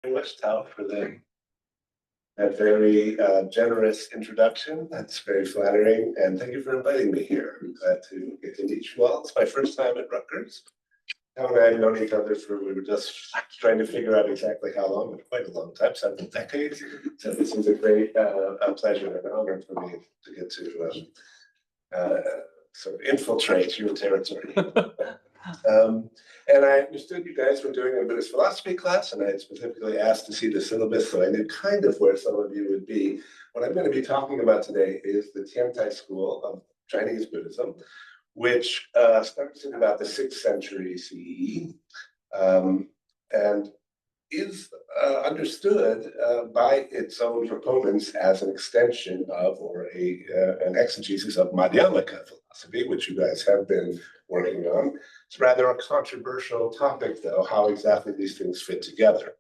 Very much, Tao, for that very generous introduction. That's very flattering, and thank you for inviting me here. I'm glad to get to meet you all. It's my first time at Rutgers. Tao and I have known each other we were just trying to figure out exactly how long, but quite a long time, several decades. So this is a great pleasure and an honor for me to get to sort of infiltrate your territory. And I understood you guys were doing a Buddhist philosophy class, and I had specifically asked to see the syllabus, so I knew kind of where some of you would be. What I'm going to be talking about today is the Tiantai school of Chinese Buddhism, which starts in about the 6th century CE, and is understood by its own proponents as an extension of, or an exegesis of Madhyamaka philosophy, which you guys have been working on. It's rather a controversial topic, though, how exactly these things fit together.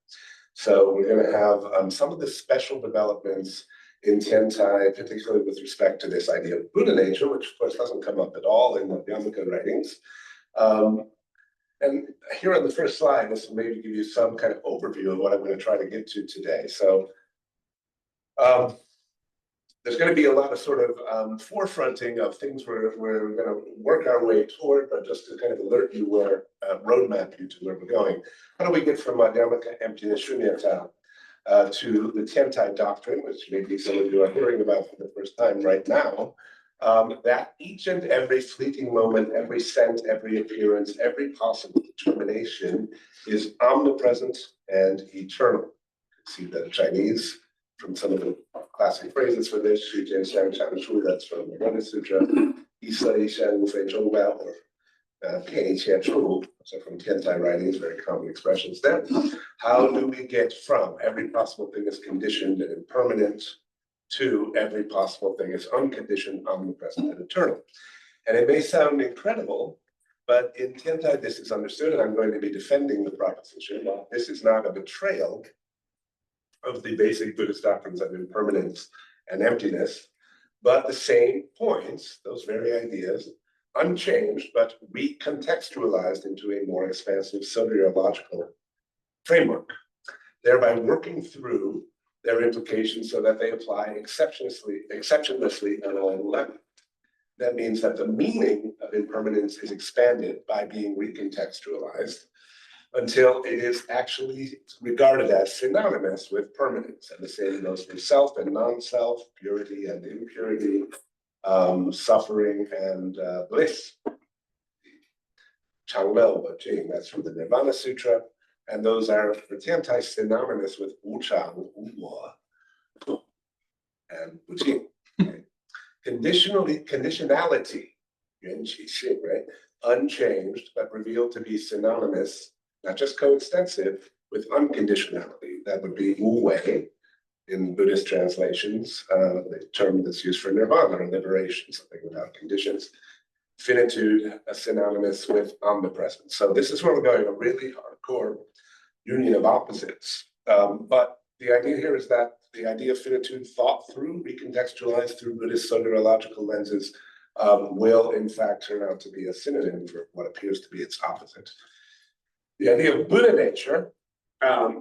So we're going to have some of the special developments in Tiantai, particularly with respect to this idea of Buddha nature, which of course doesn't come up at all in the Madhyamaka writings. And here on the first slide, this will maybe give you some kind of overview of what I'm going to try to get to today. So there's going to be a lot of sort of forefronting of things we're going to work our way toward, but just to kind of alert you roadmap you to where we're going. How do we get from Madhyamaka emptiness shunyata to the Tiantai doctrine, which maybe some of you are hearing about for the first time right now, that each and every fleeting moment, every scent, every appearance, every possible determination is omnipresent and eternal. You can see the Chinese from some of the classic phrases for this, Xu Jian Xiang Chang Shu, that's from the Buddha Sutra, Yisai Shan Fei Zhou Bao, or Pian Qian Chu, so from Tiantai writings, very common expressions there. How do we get from every possible thing is conditioned and impermanent to every possible thing is unconditioned, omnipresent, and eternal? And it may sound incredible, but in Tiantai this is understood, and I'm going to be defending the proposition. This is not a betrayal of the basic Buddhist doctrines of impermanence and emptiness, but the same points, those very ideas, unchanged, but recontextualized into a more expansive soteriological framework, thereby working through their implications so that they apply exceptionlessly on all levels. That means that the meaning of impermanence is expanded by being recontextualized until it is actually regarded as synonymous with permanence. And the same goes for self and non-self, purity and impurity, suffering and bliss. Changlou Jing, that's from the Nirvana Sutra. And those are, for Tiantai, synonymous with Wu Chang, Wu Wo, and Wu Jing. Right? Conditionality, Yuan Qi Xing, right? Unchanged, but revealed to be synonymous, not just coextensive, with unconditionality. That would be Wu Wei in Buddhist translations, the term that's used for nirvana or liberation, something without conditions. Finitude, synonymous with omnipresence. So this is where we're going, a really hardcore union of opposites. But the idea here is that the idea of finitude thought through, recontextualized through Buddhist soteriological lenses, will in fact turn out to be a synonym for what appears to be its opposite. The idea of Buddha nature,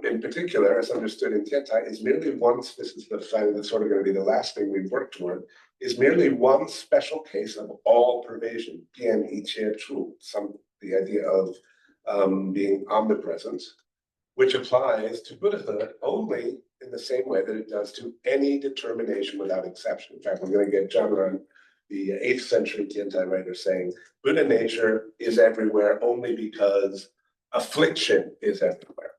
in particular, as understood in Tiantai, is merely one, this is the fact that's sort of going to be the last thing we've worked toward, is merely one special case of all pervasion, Pian Yi Qie Chu, the idea of being omnipresent, which applies to Buddhahood only in the same way that it does to any determination without exception. In fact, we're going to get Zhang, the 8th century Tiantai writer, saying Buddha nature is everywhere only because affliction is everywhere.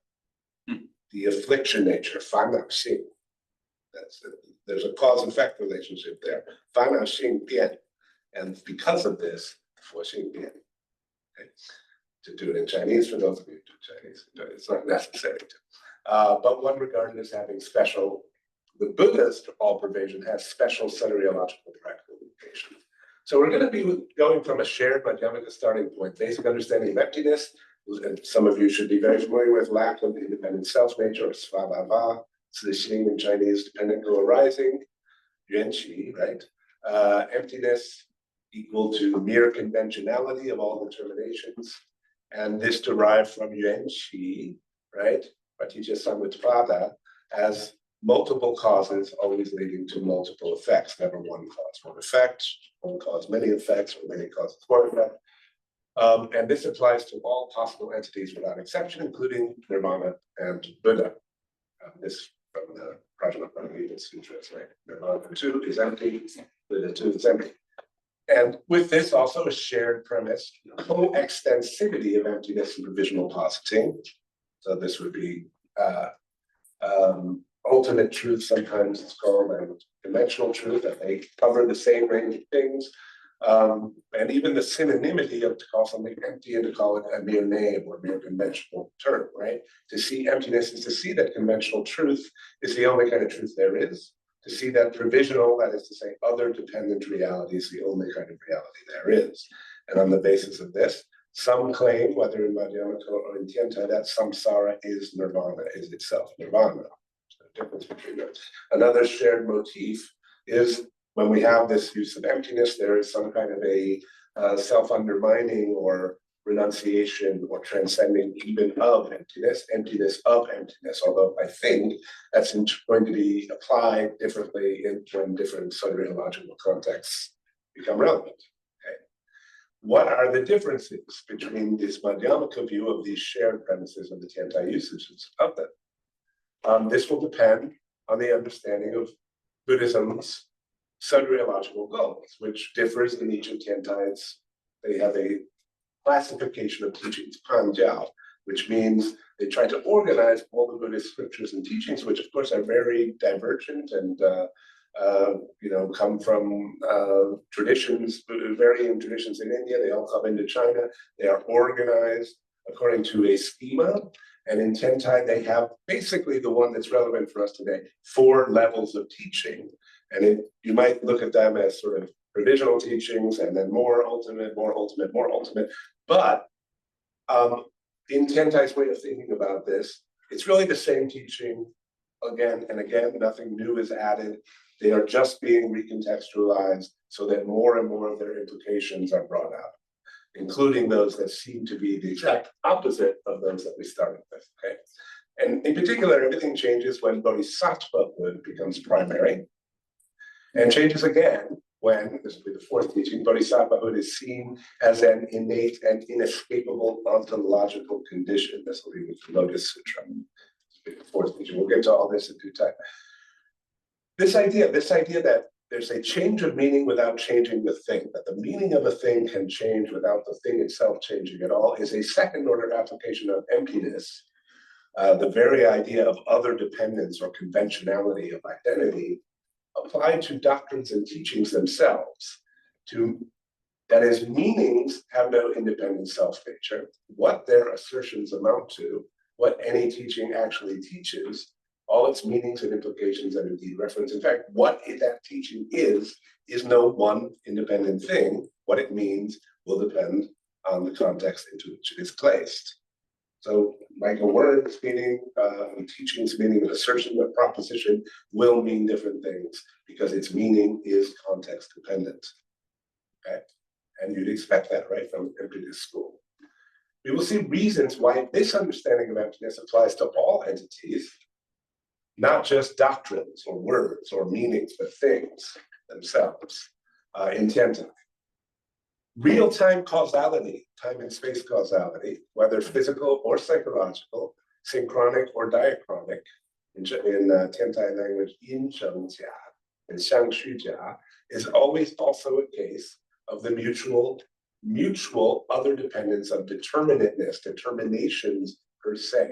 The affliction nature, fanao xing. There's a cause and effect relationship there. Fanao xing bian. And because of this, fu xing bian. Okay? To do it in Chinese, for those of you who do Chinese, it's not necessary to. But one regarded as having special, the Buddhist all pervasion has special soteriological practical implications. So we're going to be going from a shared Madhyamaka starting point, basic understanding of emptiness, and some of you should be very familiar with lack of independent self nature, or svabhava, Xing in Chinese, dependent co-arising, yuan qi, right? Emptiness equal to mere conventionality of all determinations. And this derived from yuan qi, right? Pratitya Samutpada, as multiple causes always leading to multiple effects, never one cause, one effect, one cause, many effects, or many causes, one effect. And this applies to all possible entities without exception, including Nirvana and Buddha. This from the Prajnaprajna Sutras, right? Nirvana 2 is empty, Buddha 2 is empty. And with this also a shared premise, coextensivity of emptiness and provisional positing. So this would be ultimate truth, sometimes it's called, and dimensional truth, that they cover the same range of things. And even the synonymity of to call something empty and to call it a mere name or mere conventional term, right? To see emptiness is to see that conventional truth is the only kind of truth there is. To see that provisional, that is to say, other dependent reality is the only kind of reality there is. And on the basis of this, some claim, whether in Madhyamaka or in Tiantai, that samsara is nirvana, is itself nirvana. The difference between them. Another shared motif is when we have this use of emptiness, there is some kind of a self-undermining or renunciation or transcending even of emptiness of emptiness, although I think that's going to be applied differently when different soteriological contexts become relevant. Okay. What are the differences between this Madhyamaka view of these shared premises of the Tiantai usages of them? This will depend on the understanding of Buddhism's soteriological goals, which differs in each of Tiantai's. They have a classification of teachings, Panjiao, which means they try to organize all the Buddhist scriptures and teachings, which of course are very divergent and come from traditions, varying traditions in India. They all come into China. They are organized according to a schema. And in Tiantai, they have basically the one that's relevant for us today, 4 levels of teaching. And you might look at them as sort of provisional teachings and then more ultimate, more ultimate, more ultimate. But in Tiantai's way of thinking about this, it's really the same teaching again and again. Nothing new is added. They are just being recontextualized so that more and more of their implications are brought out, including those that seem to be the exact opposite of those that we started with. Okay, and in particular, everything changes when bodhisattvahood becomes primary, and changes again when, this will be the 4th teaching, bodhisattvahood is seen as an innate and inescapable ontological condition. This will be with the Lotus Sutra. This will be the 4th teaching. We'll get to all this in due time. This idea that there's a change of meaning without changing the thing, that the meaning of a thing can change without the thing itself changing at all, is a second-order application of emptiness. The very idea of other dependence or conventionality of identity applied to doctrines and teachings themselves. That is, meanings have no independent self-nature. What their assertions amount to, what any teaching actually teaches, all its meanings and implications and indeed reference. In fact, what that teaching is no one independent thing. What it means will depend on the context into which it is placed. So like a word's meaning, teaching's meaning, an assertion, a proposition will mean different things because its meaning is context dependent. Okay, and you'd expect that, right, from emptiness school. We will see reasons why this understanding of emptiness applies to all entities, not just doctrines or words or meanings, but things themselves in Tiantai. Real-time causality, time and space causality, whether physical or psychological, synchronic or diachronic, in Tiantai language, yin sheng jia and xiang xu jia, is always also a case of the mutual other dependence of determinateness, determinations per se.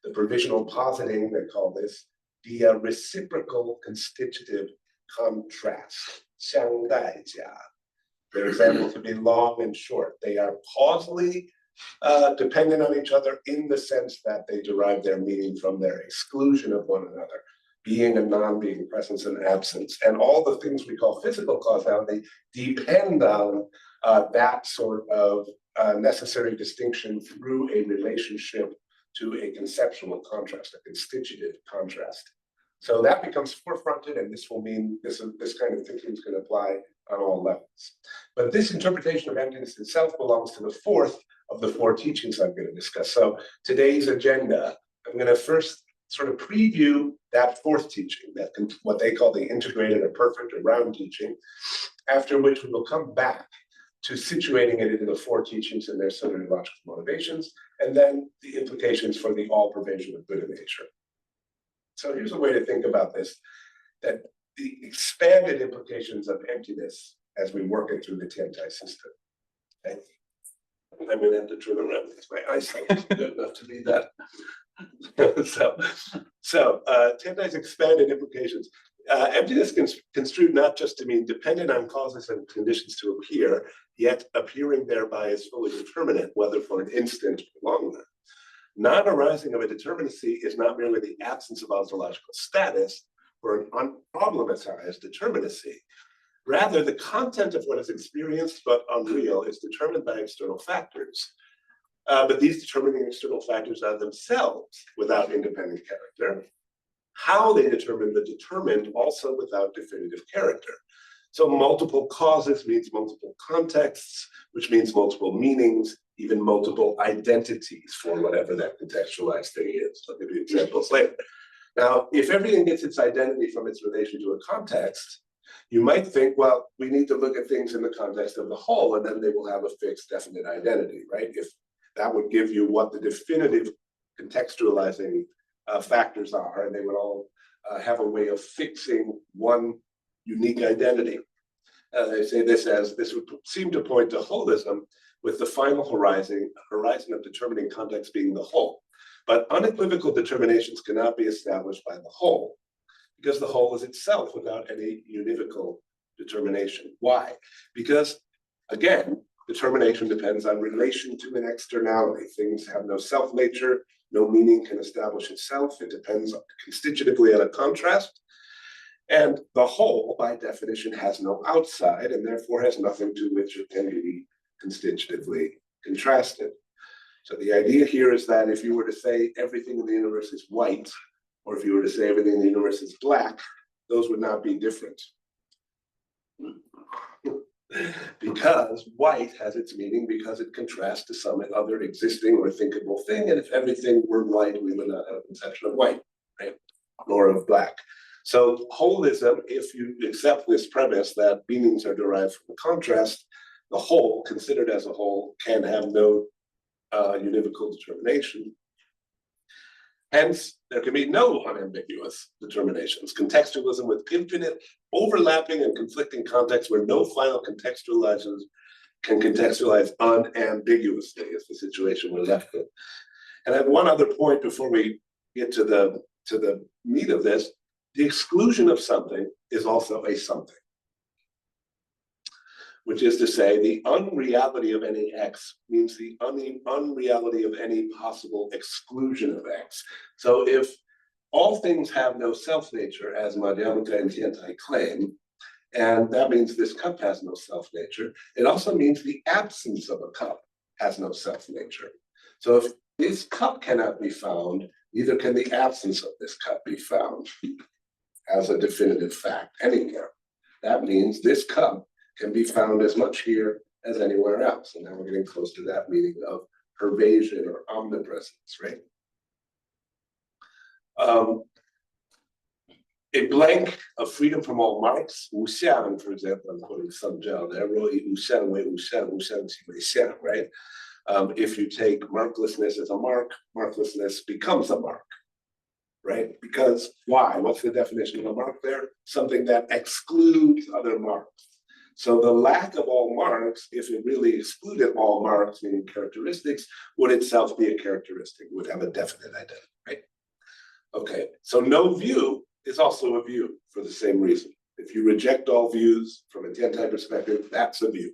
The provisional positing, they call this, the reciprocal constitutive contrast, 相待家. Their examples would be long and short. They are causally dependent on each other in the sense that they derive their meaning from their exclusion of one another, being and non-being, presence and absence. And all the things we call physical causality depend on that sort of necessary distinction through a relationship to a conceptual contrast, a constitutive contrast. So that becomes forefronted, and this will mean this kind of thinking is going to apply on all levels. But this interpretation of emptiness itself belongs to the 4th of the 4 teachings I'm going to discuss. So today's agenda I'm going to first sort of preview that fourth teaching, that what they call the integrated or perfect or round teaching, after which we will come back to situating it into the four teachings and their soteriological motivations, and then the implications for the all-pervasive of Buddha nature. So here's a way to think about this, that the expanded implications of emptiness as we work it through the Tiantai system. Okay? I'm going to have to turn around because my eyesight isn't good enough to be that. so Tiantai's expanded implications. Emptiness construed not just to mean dependent on causes and conditions to appear, yet appearing thereby is fully determinate, whether for an instant or long run. Non-arising of a determinacy is not merely the absence of ontological status or an unproblematized determinacy. Rather, the content of what is experienced but unreal is determined by external factors. But these determining external factors are themselves without independent character. How they determine the determined also without definitive character. So multiple causes means multiple contexts, which means multiple meanings, even multiple identities for whatever that contextualized thing is. I'll give you examples later. Now, if everything gets its identity from its relation to a context, you might think, well, we need to look at things in the context of the whole, and then they will have a fixed, definite identity, right? If that would give you what the definitive contextualizing factors are, and they would all have a way of fixing one unique identity. They say this would seem to point to holism, with the final horizon of determining context being the whole. But unequivocal determinations cannot be established by the whole, because the whole is itself without any univocal determination. Why? Because, again, determination depends on relation to an externality. Things have no self-nature, no meaning can establish itself. It depends constitutively on a contrast. And the whole, by definition, has no outside and therefore has nothing to which it can be constitutively contrasted. So the idea here is that if you were to say everything in the universe is white, or if you were to say everything in the universe is black, those would not be different. Because white has its meaning because it contrasts to some other existing or thinkable thing. And if everything were white, we would not have a conception of white, right? Nor of black. So holism, if you accept this premise that meanings are derived from the contrast, the whole, considered as a whole, can have no univocal determination. Hence, there can be no unambiguous determinations. Contextualism with infinite overlapping and conflicting contexts where no final contextualizers can contextualize unambiguously is the situation we're left with. And I have one other point before we get to the meat of this. The exclusion of something is also a something, which is to say the unreality of any X means the unreality of any possible exclusion of X. So if all things have no self-nature, as Madhyamaka and Tiantai claim, and that means this cup has no self-nature, it also means the absence of a cup has no self-nature. So if this cup cannot be found, neither can the absence of this cup be found as a definitive fact anywhere. That means this cup can be found as much here as anywhere else. And now we're getting close to that meaning of pervasion or omnipresence, right? A blank of freedom from all marks, wuxian, for example, I'm quoting some Zhao there, wuxian wei wuxian, wuxian qi wei xian, right? If you take marklessness as a mark, marklessness becomes a mark, right? Because why? What's the definition of a mark there? Something that excludes other marks. So the lack of all marks, if it really excluded all marks, meaning characteristics, would itself be a characteristic, would have a definite identity, right? Okay, so no view is also a view for the same reason. If you reject all views from a Tiantai perspective, that's a view.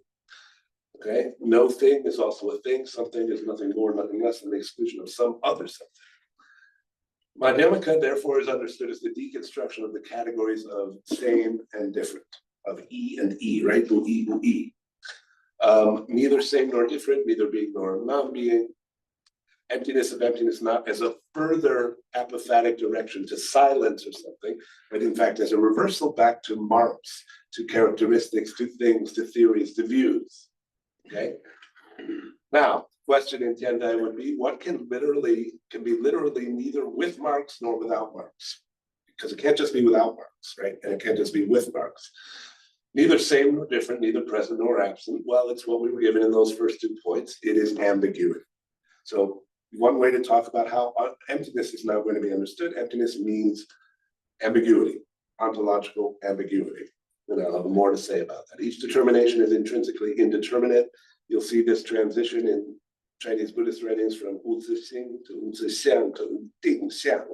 Okay, no thing is also a thing. Something is nothing more, nothing less than the exclusion of some other something. Madhyamaka, therefore, is understood as the deconstruction of the categories of same and different, of E and E, right? Bu E. Neither same nor different, neither being nor non-being. Emptiness of emptiness, not as a further apophatic direction to silence or something, but in fact as a reversal back to marks, to characteristics, to things, to theories, to views. Okay? Now, question in Tiantai would be, what can be literally neither with marks nor without marks? Because it can't just be without marks, right? And it can't just be with marks. Neither same nor different, neither present nor absent. Well, it's what we were given in those first 2 points. It is ambiguity. So one way to talk about how emptiness is now going to be understood, emptiness means ambiguity, ontological ambiguity. And I'll have more to say about that. Each determination is intrinsically indeterminate. You'll see this transition in Chinese Buddhist writings from Wu Zixing to Wu Zixiang to Wu Dingxiang.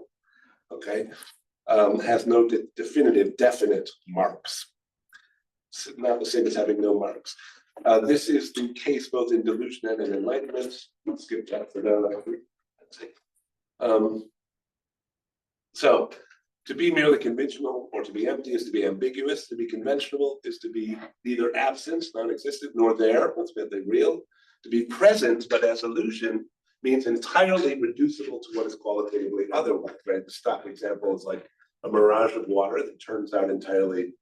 Okay, has no definitive, definite marks. It's not the same as having no marks. This is the case both in delusion and in enlightenment. Let's skip that for now. So, to be merely conventional or to be empty is to be ambiguous. To be conventional is to be neither absent, non-existent, nor there, ultimately real. To be present, but as illusion, means entirely reducible to what is qualitatively otherwise, right? The stock example is like a mirage of water that turns out entirely,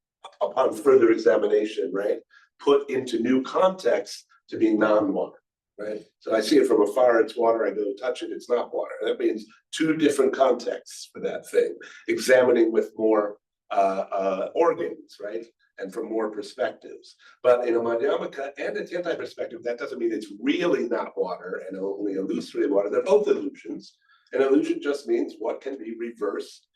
upon further examination, right, put into new context to be non-water, right? So I see it from afar, it's water, I go touch it, it's not water. That means 2 different contexts for that thing, examining with more organs, right? And from more perspectives. But in a Madhyamaka and a Tiantai perspective, that doesn't mean it's really not water and only illusory water. They're both illusions. An illusion just means what can be reversed,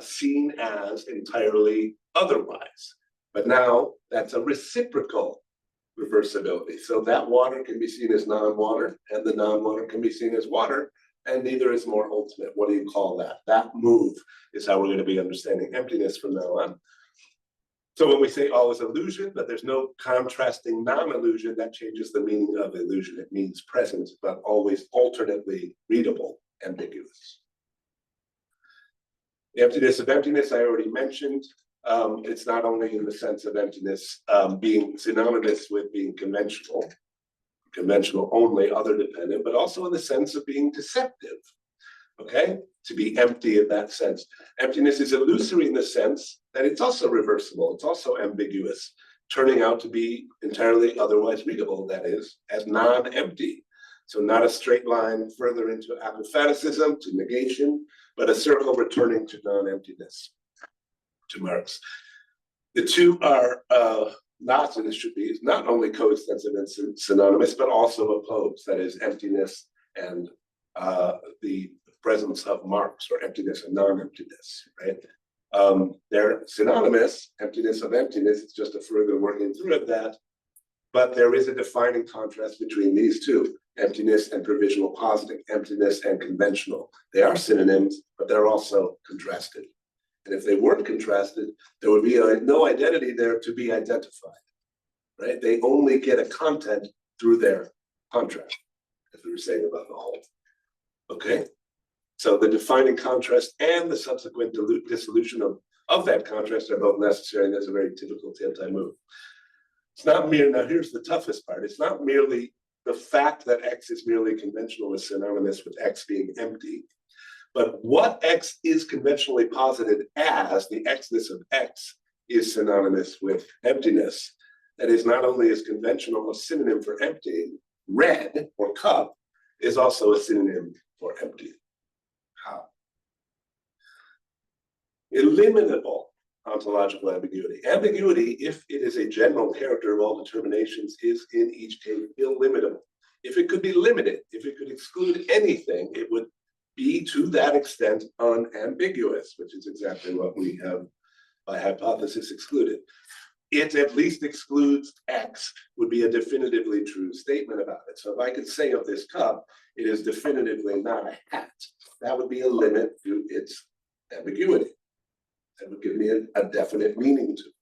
seen as entirely otherwise. But now that's a reciprocal reversibility. So that water can be seen as non-water, and the non-water can be seen as water, and neither is more ultimate. What do you call that? That move is how we're going to be understanding emptiness from now on. So when we say all is illusion, but there's no contrasting non-illusion, that changes the meaning of illusion. It means present, but always alternately readable, ambiguous. The emptiness of emptiness, I already mentioned. It's not only in the sense of emptiness being synonymous with being conventional only, other dependent, but also in the sense of being deceptive, okay? To be empty in that sense. Emptiness is illusory in the sense that it's also reversible, it's also ambiguous, turning out to be entirely otherwise readable, that is, as non-empty. So not a straight line further into apophaticism, to negation, but a circle returning to non-emptiness, to Marx. The two are not, and it should be, is not only coextensive and synonymous, but also opposed, that is, emptiness and the presence of marks, or emptiness and non-emptiness, right? They're synonymous, emptiness of emptiness, it's just a further working through of that, but there is a defining contrast between these two, emptiness and provisional positing, emptiness and conventional. They are synonyms, but they're also contrasted. And if they weren't contrasted, there would be no identity there to be identified, right? They only get a content through their contrast, as we were saying about the whole, okay? So the defining contrast and the subsequent dissolution of that contrast are both necessary, and that's a very typical Tiantai move. It's not mere, now here's the toughest part, it's not merely the fact that X is merely conventional is synonymous with X being empty, but what X is conventionally posited as, the Xness of X, is synonymous with emptiness. That is, not only is conventional a synonym for empty, red or cup is also a synonym for empty. How? Eliminable ontological ambiguity. Ambiguity, if it is a general character of all determinations, is in each case illimitable. If it could be limited, if it could exclude anything, it would be to that extent unambiguous, which is exactly what we have by hypothesis excluded. It at least excludes X, would be a definitively true statement about it. So if I could say of this cup, it is definitively not a hat, that would be a limit to its ambiguity. That would give me a definite meaning to it,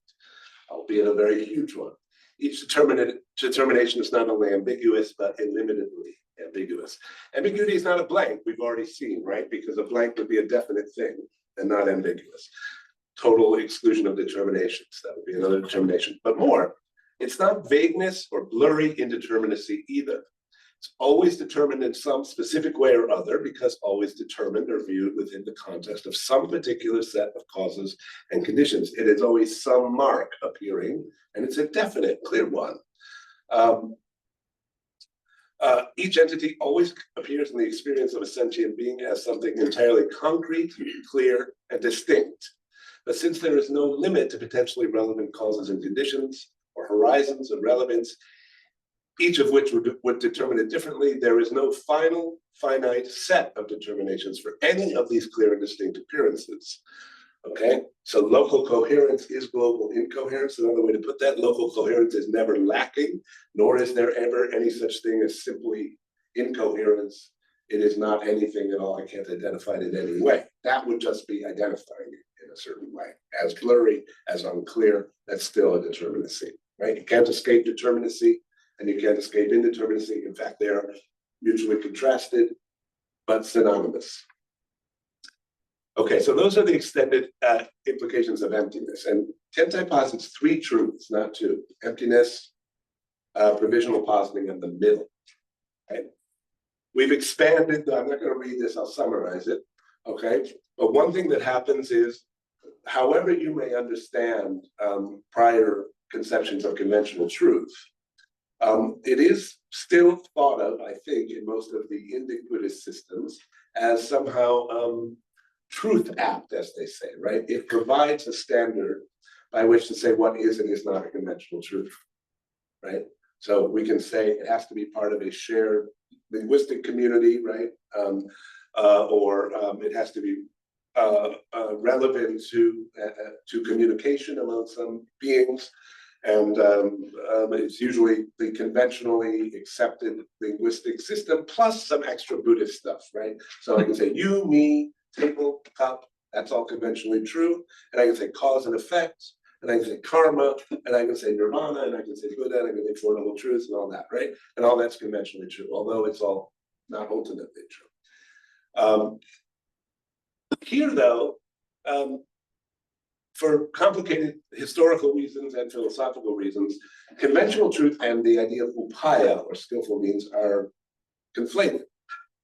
albeit a very huge one. Each determination is not only ambiguous, but illimitably ambiguous. Ambiguity is not a blank, we've already seen, right? Because a blank would be a definite thing and not ambiguous. Total exclusion of determinations, that would be another determination. But more, it's not vagueness or blurry indeterminacy either. It's always determined in some specific way or other, because always determined or viewed within the context of some particular set of causes and conditions. It is always some mark appearing, and it's a definite, clear one. Each entity always appears in the experience of a sentient being as something entirely concrete, clear, and distinct. But since there is no limit to potentially relevant causes and conditions, or horizons of relevance, each of which would determine it differently, there is no final, finite set of determinations for any of these clear and distinct appearances. Okay, so local coherence is global incoherence. Another way to put that, local coherence is never lacking, nor is there ever any such thing as simply incoherence. It is not anything at all. I can't identify it in any way. That would just be identifying it in a certain way. As blurry, as unclear, that's still a determinacy, right? You can't escape determinacy and you can't escape indeterminacy. In fact, they are mutually contrasted, but synonymous. Okay, so those are the extended implications of emptiness. And Tiantai posits three truths, not two: emptiness, provisional positing, and the middle. Right? We've expanded, I'm not going to read this, I'll summarize it. Okay, but one thing that happens is, however you may understand prior conceptions of conventional truth, it is still thought of, I think, in most of the Indic Buddhist systems as somehow truth apt, as they say, right? It provides a standard by which to say what is and is not a conventional truth, right? So we can say it has to be part of a shared linguistic community, right? Or it has to be relevant to communication among some beings. And it's usually the conventionally accepted linguistic system plus some extra Buddhist stuff, right? So I can say you, me, table, cup, that's all conventionally true. And I can say cause and effect, and I can say karma, and I can say nirvana, and I can say Buddha, and I can say Four Noble Truths and all that, right? And all that's conventionally true, although it's all not ultimately true. Here, though, for complicated historical reasons and philosophical reasons, conventional truth and the idea of upaya, or skillful means, are conflated.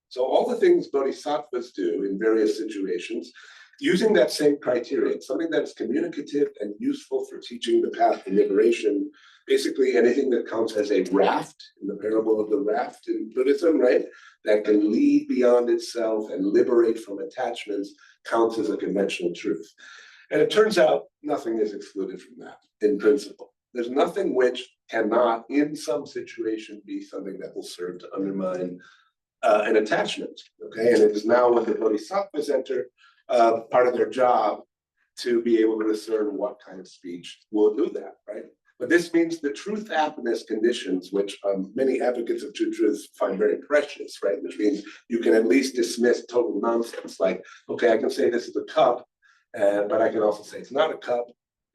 So all the things bodhisattvas do in various situations, using that same criterion, something that's communicative and useful for teaching the path to liberation, basically anything that counts as a raft, in the parable of the raft in Buddhism, right, that can lead beyond itself and liberate from attachments, counts as a conventional truth. And it turns out nothing is excluded from that in principle. There's nothing which cannot, in some situation, be something that will serve to undermine an attachment, okay? And it is now when the bodhisattvas enter part of their job to be able to discern what kind of speech will do that, right? But this means the truth aptness conditions, which many advocates of true truth find very precious, right? Which means you can at least dismiss total nonsense, like, okay, I can say this is a cup, but I can also say it's not a cup,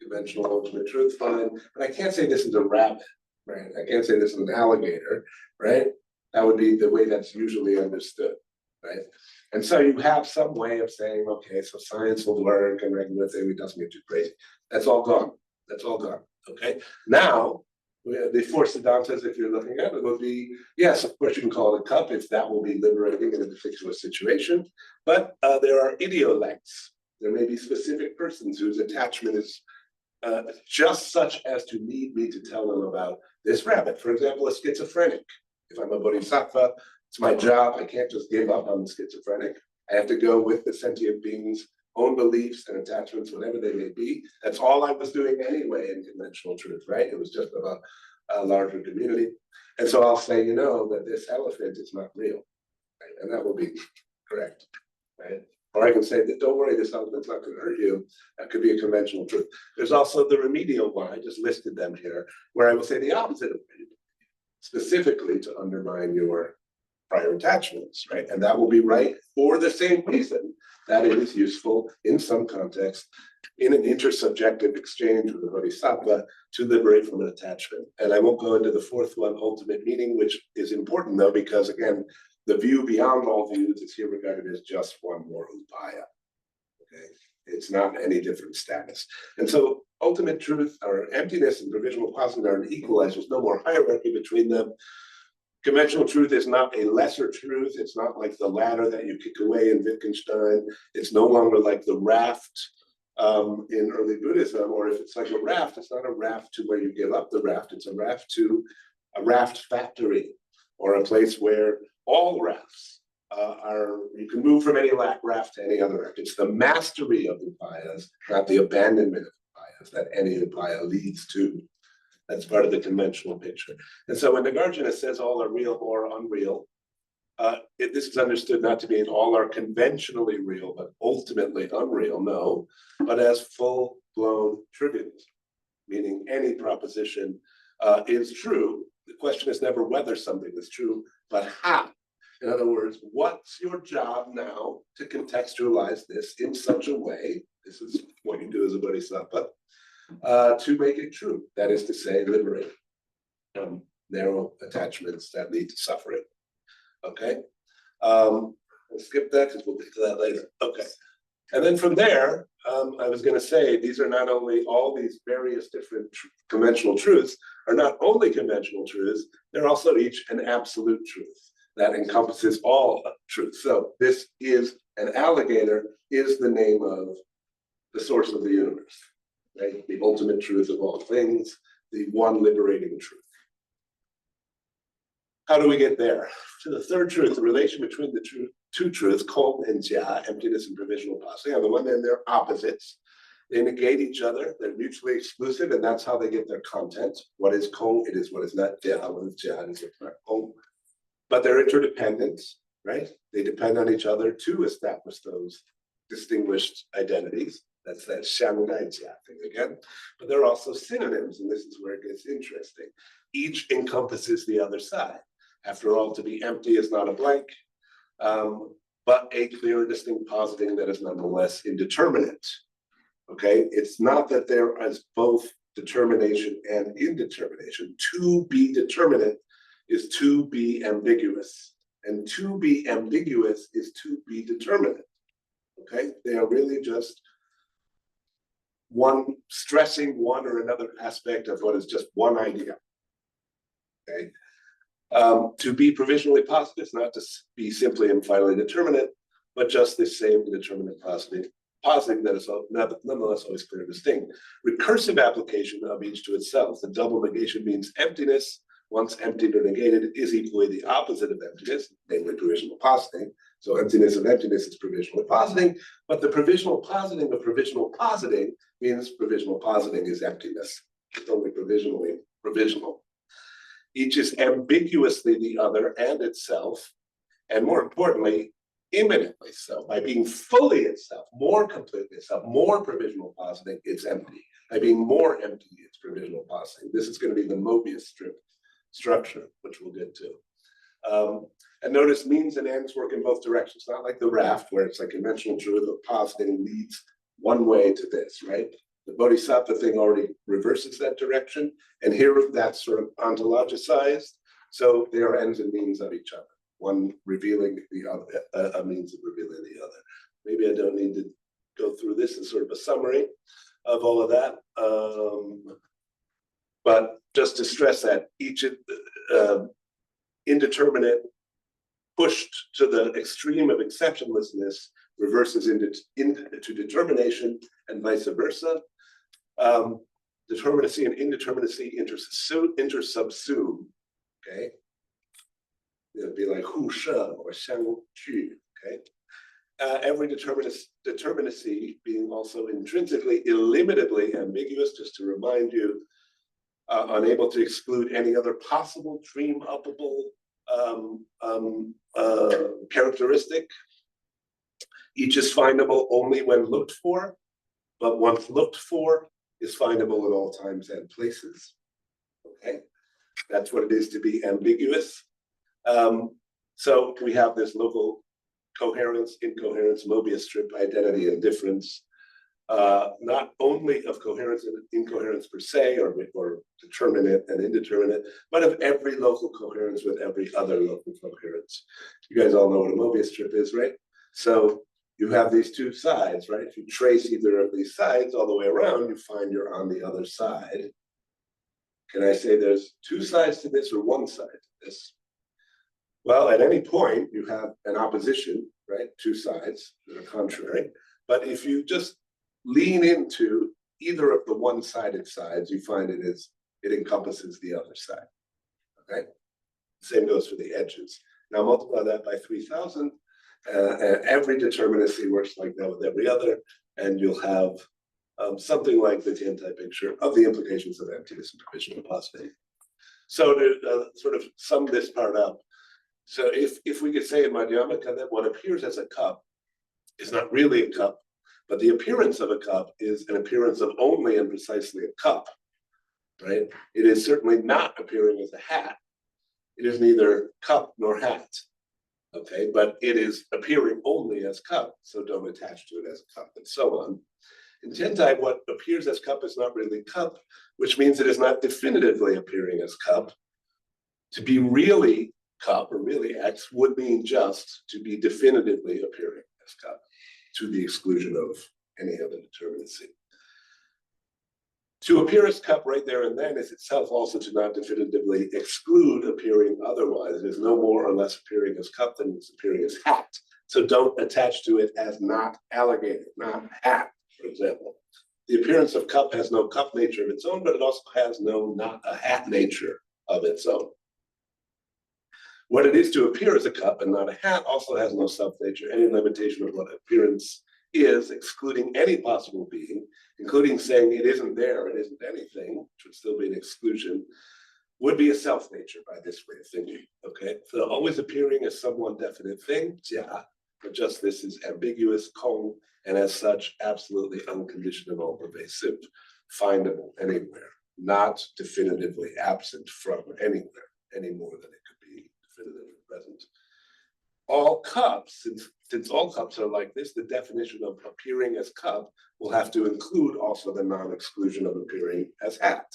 conventional ultimate truth, fine, but I can't say this is a rabbit, right? I can't say this is an alligator, right? That would be the way that's usually understood, right? And so you have some way of saying, okay, so science will work and regular theory doesn't get too crazy. That's all gone. That's all gone, okay? Now, the four siddhantas, if you're looking at it, will be, yes, of course you can call it a cup if that will be liberating in a particular situation, but there are idiolects. There may be specific persons whose attachment is just such as to need me to tell them about this rabbit. For example, a schizophrenic. If I'm a bodhisattva, it's my job. I can't just give up on the schizophrenic. I have to go with the sentient being's own beliefs and attachments, whatever they may be. That's all I was doing anyway in conventional truth, right? It was just about a larger community. And so I'll say, you know, that this elephant is not real, right? And that will be correct, right? Or I can say that, don't worry, this elephant's not going to hurt you. That could be a conventional truth. There's also the remedial one. I just listed them here, where I will say the opposite of remedial, specifically to undermine your prior attachments, right? And that will be right for the same reason that it is useful in some context in an intersubjective exchange with the bodhisattva to liberate from an attachment. And I won't go into the fourth one, ultimate meaning, which is important though, because again, the view beyond all views is here regarded as just one more upaya, okay? It's not any different status. And so ultimate truth or emptiness and provisional positing are an equalizer. There's no more hierarchy between them. Conventional truth is not a lesser truth. It's not like the ladder that you kick away in Wittgenstein. It's no longer like the raft in early Buddhism, or if it's like a raft, it's not a raft to where you give up the raft. It's a raft to a raft factory, or a place where all rafts you can move from any raft to any other raft. It's the mastery of upayas, not the abandonment of upayas, that any upaya leads to. That's part of the conventional picture. And so when Nagarjuna says all are real or unreal, this is understood not to mean all are conventionally real, but ultimately unreal, no, but as full-blown trivialism, meaning any proposition is true. The question is never whether something is true, but how. In other words, what's your job now to contextualize this in such a way, this is what you do as a bodhisattva, to make it true. That is to say, liberate from narrow attachments that lead to suffering. Okay? I'll skip that because we'll get to that later. Okay. And then from there, I was going to say, these are not only all these various different conventional truths, are not only conventional truths, they're also each an absolute truth that encompasses all truth. So this is an alligator is the name of the source of the universe, right? The ultimate truth of all things, the one liberating truth. How do we get there? To the third truth, the relation between the two truths, Kong and Jia, emptiness and provisional passing. On the one hand, they're opposites. They negate each other. They're mutually exclusive, and that's how they get their content. What is Kong? It is what is not Jia. What is Jia? It is not Kong. But they're interdependent, right? They depend on each other to establish those distinguished identities. That's that Shanghai Jia thing again. But they're also synonyms, and this is where it gets interesting. Each encompasses the other side. After all, to be empty is not a blank, but a clear, distinct positing that is nonetheless indeterminate. Okay, it's not that there is both determination and indetermination. To be determinate is to be ambiguous, and to be ambiguous is to be determinate. Okay, they are really just one stressing one or another aspect of what is just one idea. Okay. To be provisionally positive is not to be simply and finally determinate, but just the same indeterminate positing that is nonetheless always clear and distinct. Recursive application of each to itself. The double negation means emptiness. Once emptied or negated is equally the opposite of emptiness, namely provisional positing. So emptiness of emptiness is provisional positing, but the provisional positing of provisional positing means provisional positing is emptiness. It's only provisionally provisional. Each is ambiguously the other and itself, and more importantly, immanently so. By being fully itself, more completely itself, more provisional positing, it's empty. By being more empty, it's provisional positing. This is going to be the Mobius strip structure, which we'll get to. And notice means and ends work in both directions, not like the raft, where it's like conventional truth of positing leads one way to this, right? The bodhisattva thing already reverses that direction, and here that's sort of ontologicized, so they are ends and means of each other, one revealing the other, a means of revealing the other. Maybe I don't need to go through this as sort of a summary of all of that, but just to stress that each indeterminate pushed to the extreme of exceptionlessness reverses into determination and vice versa. Determinacy and indeterminacy intersubsume. Okay, it'd be like hu she or shang qu. Okay, every determinacy being also intrinsically illimitably ambiguous. Just to remind you, unable to exclude any other possible dream-upable characteristic. Each is findable only when looked for, but once looked for is findable at all times and places. Okay, that's what it is to be ambiguous. So we have this local coherence, incoherence, Mobius strip, identity, and difference. Not only of coherence and incoherence per se, or determinate and indeterminate, but of every local coherence with every other local coherence. You guys all know what a Mobius strip is, right? So you have these two sides, right? If you trace either of these sides all the way around, you find you're on the other side. Can I say there's two sides to this or one side to this? Well, at any point, you have an opposition, right? Two sides that are contrary. But if you just lean into either of the one-sided sides, you find it encompasses the other side. Okay. Same goes for the edges. Now multiply that by 3,000. Every determinacy works like that with every other, and you'll have something like the Tiantai picture of the implications of emptiness and provisional positivity. So to sort of sum this part up, so if we could say in Madhyamaka that what appears as a cup is not really a cup, but the appearance of a cup is an appearance of only and precisely a cup, right? It is certainly not appearing as a hat. It is neither cup nor hat, okay? But it is appearing only as cup, so don't attach to it as a cup, and so on. In Tiantai, what appears as cup is not really cup, which means it is not definitively appearing as cup. To be really cup or really X would mean just to be definitively appearing as cup, to the exclusion of any other determinacy. To appear as cup right there and then is itself also to not definitively exclude appearing otherwise. It is no more or less appearing as cup than it's appearing as hat. So don't attach to it as not alligator, not hat, for example. The appearance of cup has no cup nature of its own, but it also has no not a hat nature of its own. What it is to appear as a cup and not a hat also has no self-nature, any limitation of what appearance is, excluding any possible being, including saying it isn't there, it isn't anything, which would still be an exclusion, would be a self-nature by this way of thinking, okay? So always appearing as some one definite thing, yeah, but just this is ambiguous, Kong, and as such, absolutely unconditional, pervasive, findable anywhere, not definitively absent from anywhere, any more than it could be definitively present. All cups, since all cups are like this, the definition of appearing as cup will have to include also the non-exclusion of appearing as hat.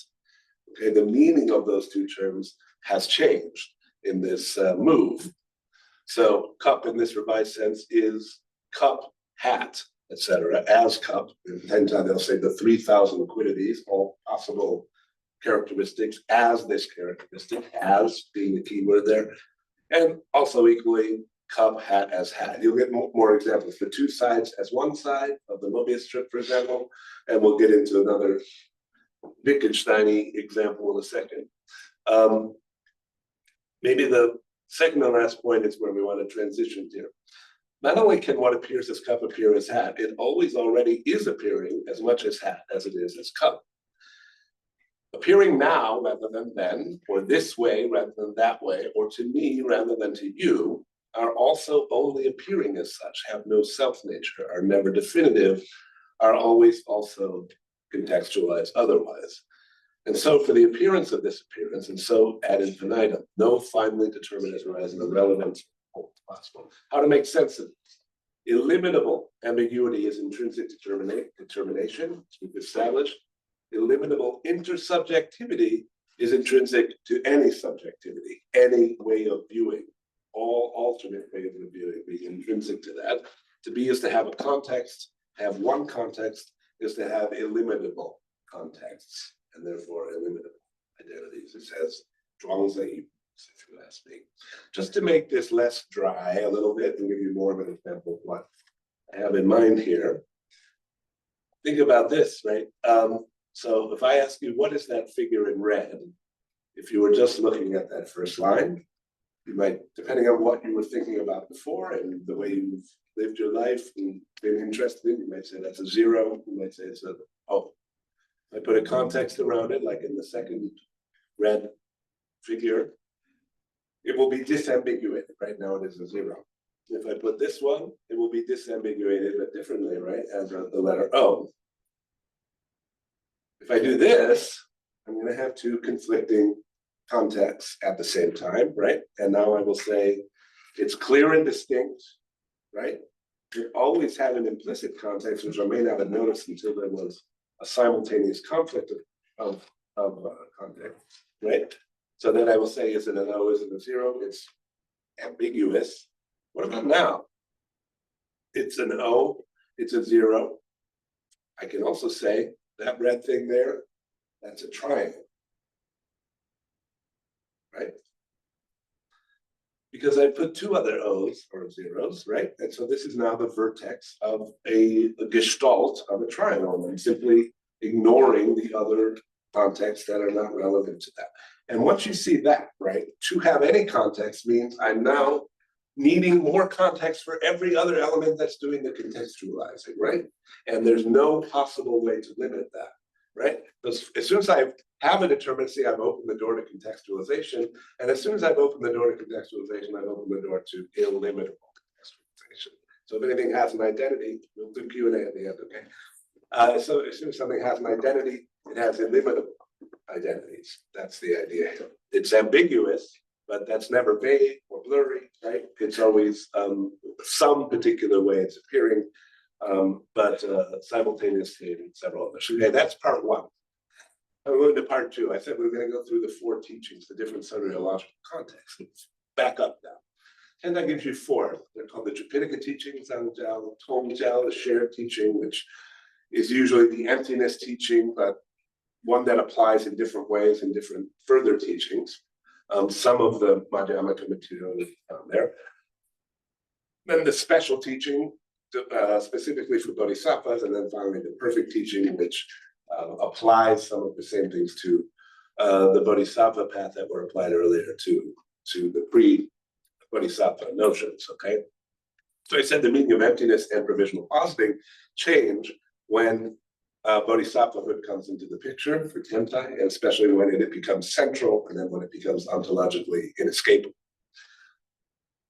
Okay, the meaning of those two terms has changed in this move. So cup in this revised sense is cup, hat, etc. as cup. In Tiantai they'll say the 3,000 liquidities, all possible characteristics as this characteristic, as being the key word there, and also equally cup, hat as hat. You'll get more examples. The two sides as one side of the Mobius strip, for example, and we'll get into another Wittgenstein-y example in a second. Maybe the second and last point is where we want to transition here. Not only can what appears as cup appear as hat, it always already is appearing as much as hat as it is as cup. Appearing now rather than then, or this way rather than that way, or to me rather than to you, are also only appearing as such, have no self-nature, are never definitive, are always also contextualized otherwise. And so for the appearance of this appearance, and so ad infinitum, no finally determinate horizon of relevance possible. How to make sense of this? Illimitable ambiguity is intrinsic determination, as we've established. Illimitable intersubjectivity is intrinsic to any subjectivity, any way of viewing. All alternate ways of viewing being intrinsic to that. To be is to have a context, have one context is to have illimitable contexts, and therefore illimitable identities. It says Zhuangzi, if you ask me. Just to make this less dry a little bit and give you more of an example of what I have in mind here. Think about this, right? So if I ask you, what is that figure in red? If you were just looking at that first line, you might, depending on what you were thinking about before and the way you've lived your life and been interested in, you might say that's a 0. You might say it's a O. If I put a context around it, like in the second red figure, it will be disambiguated. Right now it is a 0. If I put this one, it will be disambiguated, but differently, right, as the letter O. If I do this, I'm going to have two conflicting contexts at the same time, right? And now I will say it's clear and distinct, right? It always had an implicit context, which I may not have noticed until there was a simultaneous conflict of context, right? So then I will say, is it an O, is it a 0? It's ambiguous. What about now? It's an O, it's a 0. I can also say that red thing there, that's a triangle. Right? Because I put two other O's or 0s, right? And so this is now the vertex of a gestalt of a triangle. And I'm simply ignoring the other contexts that are not relevant to that. And once you see that, right, to have any context means I'm now needing more context for every other element that's doing the contextualizing, right? And there's no possible way to limit that, right? Because as soon as I have a determinacy, I've opened the door to contextualization. And as soon as I've opened the door to contextualization, I've opened the door to illimitable contextualization. So if anything has an identity, we'll do Q&A at the end, okay? So as soon as something has an identity, it has illimitable identities. That's the idea here. It's ambiguous, but that's never vague or blurry, right? It's always some particular way it's appearing, but simultaneously in several others. Okay, that's part one. I'm going to part two. I said we were going to go through the four teachings, the different soteriological contexts. Let's back up now. And that gives you four. They're called the Tripitaka teachings, the shared teaching, which is usually the emptiness teaching, but one that applies in different ways in different further teachings. Some of the Madhyamaka material is found there. Then the special teaching, specifically for bodhisattvas, and then finally the perfect teaching, which applies some of the same things to the bodhisattva path that were applied earlier to the pre-bodhisattva notions, okay? So I said the meaning of emptiness and provisional positing change when bodhisattvahood comes into the picture for Tiantai, and especially when it becomes central, and then when it becomes ontologically inescapable.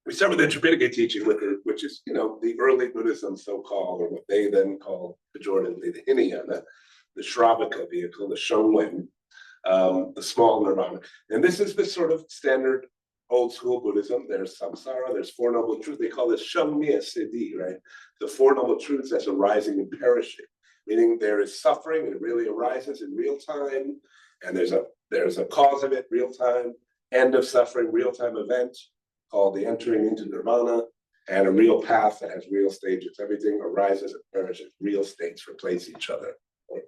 We start with the Tripitaka teaching, which is, the early Buddhism, so-called, or what they then call pejoratively the Hinayana, the Shravaka vehicle, the Shongwen, the small nirvana. And this is the sort of standard old school Buddhism. There's samsara, there's Four Noble Truths. They call this Shengmiya Siddhi, right? The Four Noble Truths as arising and perishing. Meaning there is suffering, and it really arises in real time, and there's a cause of it, real time, end of suffering, real time event called the entering into nirvana, and a real path that has real stages. Everything arises and perishes. Real states replace each other. Right?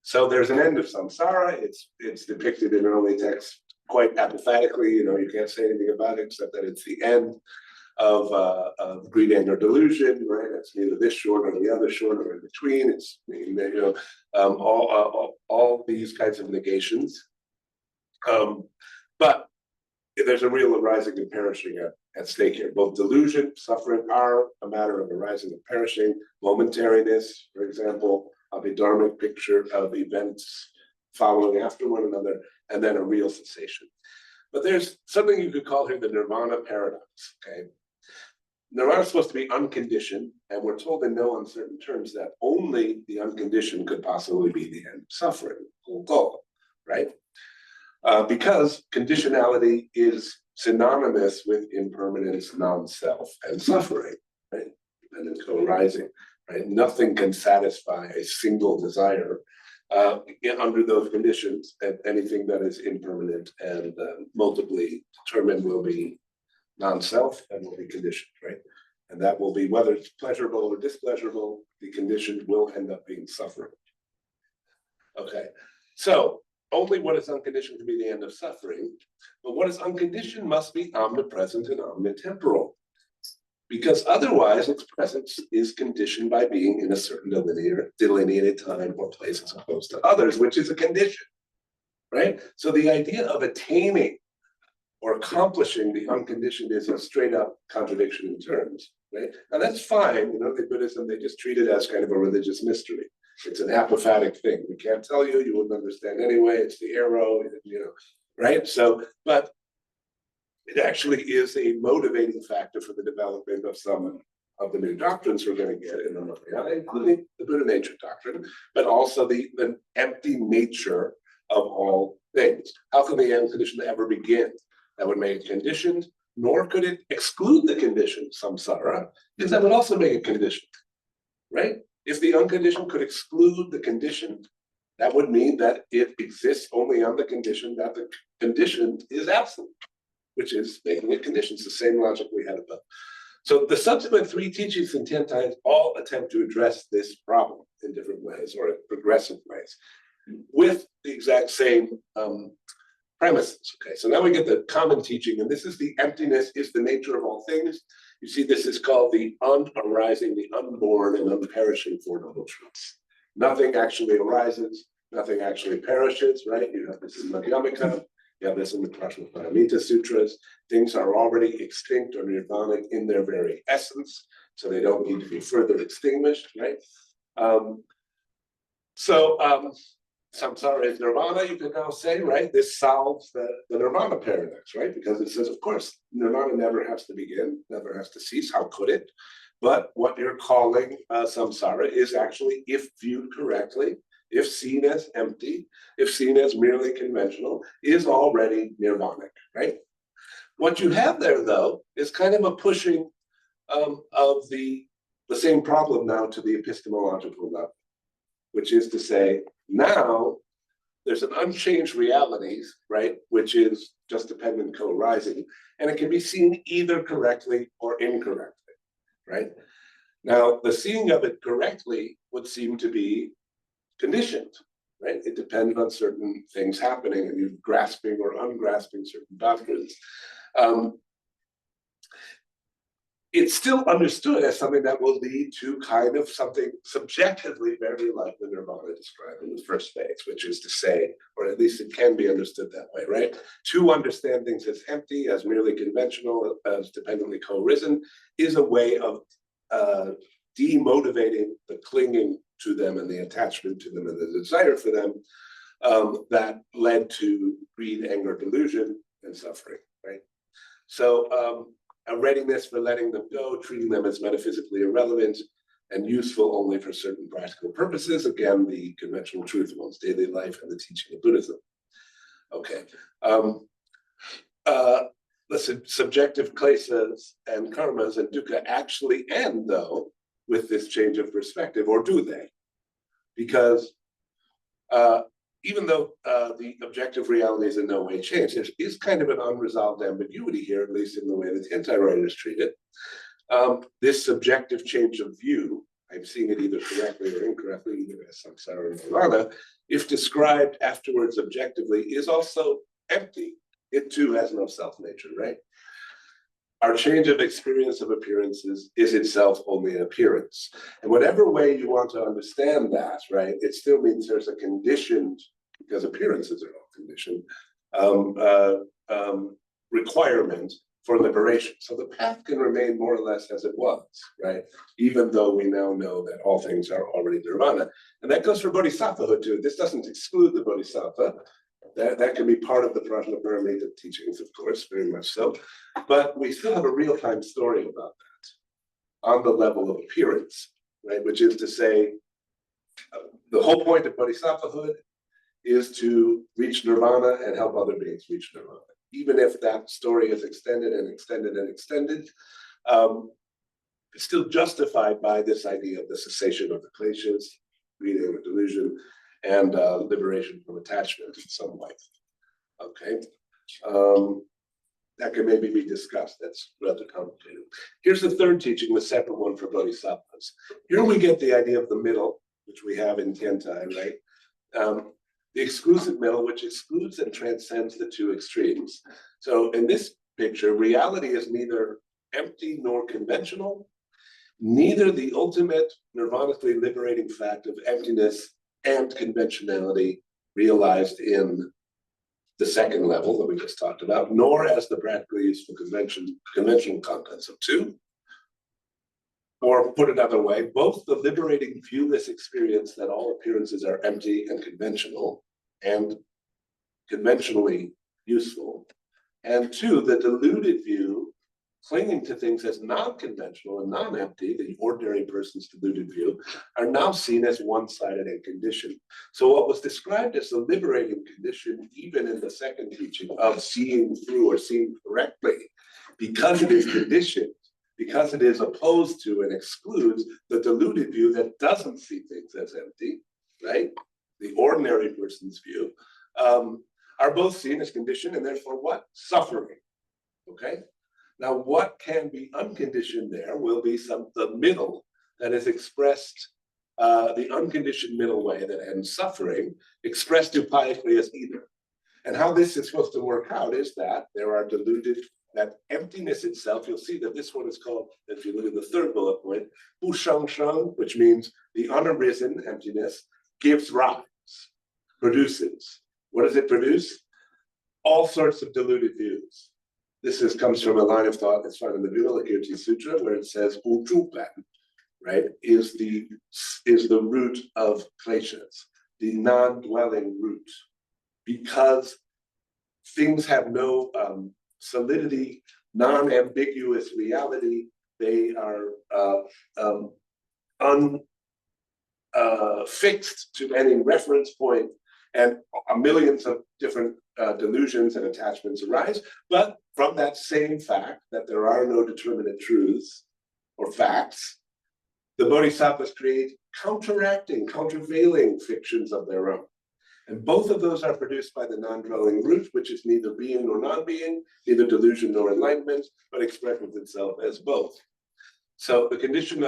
So there's an end of samsara. It's depicted in early texts quite apophatically. You can't say anything about it except that it's the end of greed, anger, delusion, right? It's neither this shore nor the other shore nor in between. It's all these kinds of negations. But there's a real arising and perishing at stake here. Both delusion, suffering are a matter of arising and perishing. Momentariness, for example, of a dharmic picture of events following after one another, and then a real cessation. But there's something you could call here the nirvana paradox, okay? Nirvana is supposed to be unconditioned, and we're told in no uncertain terms that only the unconditioned could possibly be the end of suffering, whole goal, right? Because conditionality is synonymous with impermanence, non-self, and suffering, right? And it's co-arising, right? Nothing can satisfy a single desire under those conditions, and anything that is impermanent and multiply determined will be non-self and will be conditioned, right? And that will be, whether it's pleasurable or displeasurable, the conditioned will end up being suffering. Okay, so only what is unconditioned can be the end of suffering, but what is unconditioned must be omnipresent and omnitemporal, because otherwise its presence is conditioned by being in a certain delineated time or place as opposed to others, which is a condition, right? So the idea of attaining or accomplishing the unconditioned is a straight up contradiction in terms, right? And that's fine, in Buddhism, they just treat it as kind of a religious mystery. It's an apophatic thing. We can't tell you, you wouldn't understand anyway, it's the arrow, right? So, but it actually is a motivating factor for the development of some of the new doctrines we're going to get in the Mahayana, including the Buddha nature doctrine, but also the empty nature of all things. How can the unconditioned ever begin? That would make it conditioned, nor could it exclude the conditioned, samsara, because that would also make it conditioned, right? If the unconditioned could exclude the conditioned, that would mean that it exists only on the condition that the conditioned is absent, which is making it conditioned. It's the same logic we had above. So the subsequent three teachings in Tiantai all attempt to address this problem in different ways, or in progressive ways, with the exact same premises. Okay, so now we get the common teaching, and this is the emptiness is the nature of all things. You see, this is called the unarising, the unborn and unperishing Four Noble Truths. Nothing actually arises, nothing actually perishes, right? You have this in Madhyamaka, you have this in the Prajnaparamita Sutras. Things are already extinct or nirvanic in their very essence, so they don't need to be further extinguished, right? Samsara is nirvana, you can now say, right? This solves the nirvana paradox, right? Because it says, of course, nirvana never has to begin, never has to cease. How could it? But what you're calling samsara is actually, if viewed correctly, if seen as empty, if seen as merely conventional, is already nirvanic, right? What you have there, though, is kind of a pushing of the same problem now to the epistemological level, which is to say, now there's an unchanged reality, right, which is just dependent co-arising, and it can be seen either correctly or incorrectly, right? Now, the seeing of it correctly would seem to be conditioned, right? It depends on certain things happening and you grasping or ungrasping certain doctrines. It's still understood as something that will lead to kind of something subjectively very like the nirvana described in the first phase, which is to say, or at least it can be understood that way, right? To understand things as empty, as merely conventional, as dependently co-arisen, is a way of demotivating the clinging to them and the attachment to them and the desire for them that led to greed, anger, delusion, and suffering, right? So, a readiness for letting them go, treating them as metaphysically irrelevant and useful only for certain practical purposes. Again, the conventional truth of one's daily life and the teaching of Buddhism. Okay. Listen, subjective klesas and karmas and dukkha actually end, though, with this change of perspective, or do they? Because even though the objective reality is in no way changed, there is kind of an unresolved ambiguity here, at least in the way the Tiantai writers treat it. This subjective change of view, I'm seeing it either correctly or incorrectly, either as samsara or nirvana, if described afterwards objectively, is also empty. It too has no self-nature, right? Our change of experience of appearances is itself only an appearance. And whatever way you want to understand that, right, it still means there's a conditioned, because appearances are all conditioned, requirement for liberation. So the path can remain more or less as it was, right? Even though we now know that all things are already nirvana. And that goes for bodhisattvahood too. This doesn't exclude the bodhisattva. That can be part of the Prajnaparamita teachings, of course, very much so. But we still have a real-time story about that on the level of appearance, right? Which is to say, the whole point of bodhisattvahood is to reach nirvana and help other beings reach nirvana. Even if that story is extended and extended and extended, it's still justified by this idea of the cessation of the kleshas, greed, anger, delusion, and liberation from attachment in some way. Okay, that can maybe be discussed. That's rather complicated. Here's the third teaching, the separate one for bodhisattvas. Here we get the idea of the middle, which we have in Tiantai, right? The exclusive middle, which excludes and transcends the two extremes. So in this picture, reality is neither empty nor conventional, neither the ultimate nirvanically liberating fact of emptiness and conventionality realized in the second level that we just talked about, nor as the practically useful conventional contents of two. Or put another way, both the liberating viewless experience that all appearances are empty and conventional and conventionally useful, and two, the deluded view clinging to things as non-conventional and non-empty, the ordinary person's deluded view, are now seen as one-sided and conditioned. So what was described as the liberating condition, even in the second teaching of seeing through or seeing correctly, because it is conditioned, because it is opposed to and excludes the deluded view that doesn't see things as empty, right? The ordinary person's view, are both seen as conditioned and therefore what? Suffering, okay? Now, what can be unconditioned there will be the middle that is expressed, the unconditioned middle way that ends suffering, expressed empirically as either. And how this is supposed to work out is that there are deluded, that emptiness itself, you'll see that this one is called, if you look at the third bullet point, Bu Shang Shang, which means the unarisen emptiness gives rise. produces. What does it produce? All sorts of deluded views. This comes from a line of thought that's found in the Vimalakirti Sutra, where it says Utupan, right, is the root of kleshas, the non-dwelling root, because things have no solidity, non-ambiguous reality. They are fixed to any reference point, and millions of different delusions and attachments arise. But from that same fact that there are no determinate truths or facts, the bodhisattvas create countervailing fictions of their own. And both of those are produced by the non-dwelling root, which is neither being nor non-being, neither delusion nor enlightenment, but expresses itself as both. So the condition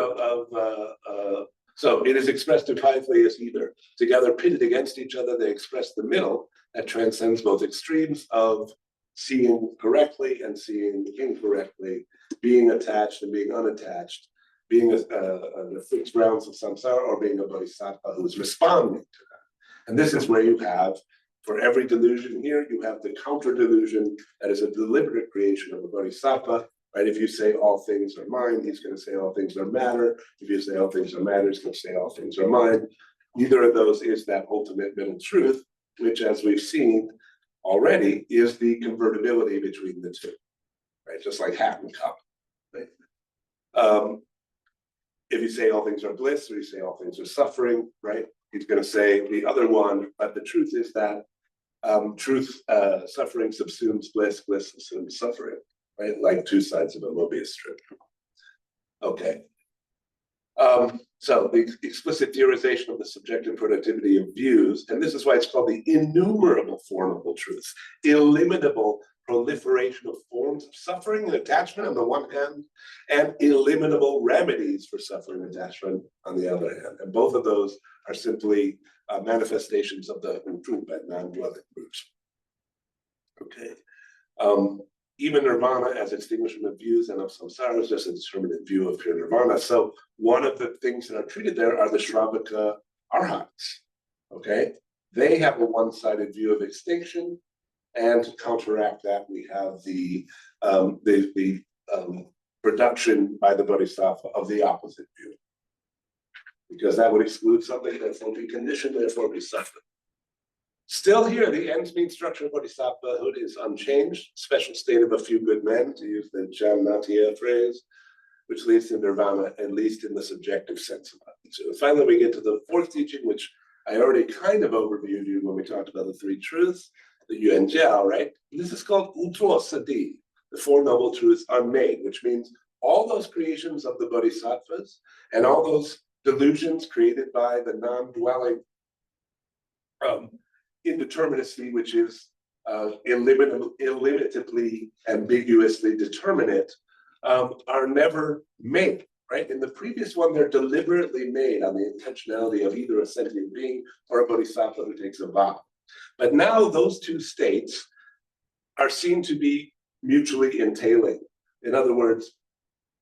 so it is expressed dividedly as either. Together, pitted against each other, they express the middle that transcends both extremes of seeing correctly and seeing incorrectly, being attached and being unattached, being the fixed grounds of samsara, or being a bodhisattva who is responding to that. And this is where you have, for every delusion here, you have the counter delusion that is a deliberate creation of a bodhisattva. Right? If you say all things are mine, he's going to say all things are matter. If you say all things are matter, he's going to say all things are mine. Neither of those is that ultimate middle truth, which, as we've seen already, is the convertibility between the two. Right? Just like hat and cup. Right? If you say all things are bliss, or you say all things are suffering, right? He's going to say the other one, but the truth is that suffering subsumes bliss, bliss subsumes suffering. Right? Like two sides of a Mobius strip. Okay. So the explicit theorization of the subjective productivity of views, and this is why it's called the innumerable formable truths, illimitable proliferation of forms of suffering and attachment on the one hand, and illimitable remedies for suffering and attachment on the other hand. And both of those are simply manifestations of the Utupa, non-dwelling root. Okay. Even nirvana, as extinguished from the views and of samsara, is just a determinate view of pure nirvana. So one of the things that are treated there are the Shravaka arhats. Okay, they have a one-sided view of extinction, and to counteract that, we have the production by the bodhisattva of the opposite view, because that would exclude something, therefore be conditioned, therefore be suffering. Still here, the ends mean structure of bodhisattvahood is unchanged, special state of a few good men, to use the Jamnatiya phrase, which leads to nirvana, at least in the subjective sense of it. So finally, we get to the fourth teaching, which I already kind of overviewed you when we talked about the three truths, the Yuan Jiao, right? This is called Utuo Sati, the Four Noble Truths Unmade, which means all those creations of the bodhisattvas and all those delusions created by the non-dwelling indeterminacy, which is illimitably, ambiguously determinate, are never made, right? In the previous one, they're deliberately made on the intentionality of either a sentient being or a bodhisattva who takes a vow. But now those two states are seen to be mutually entailing. In other words,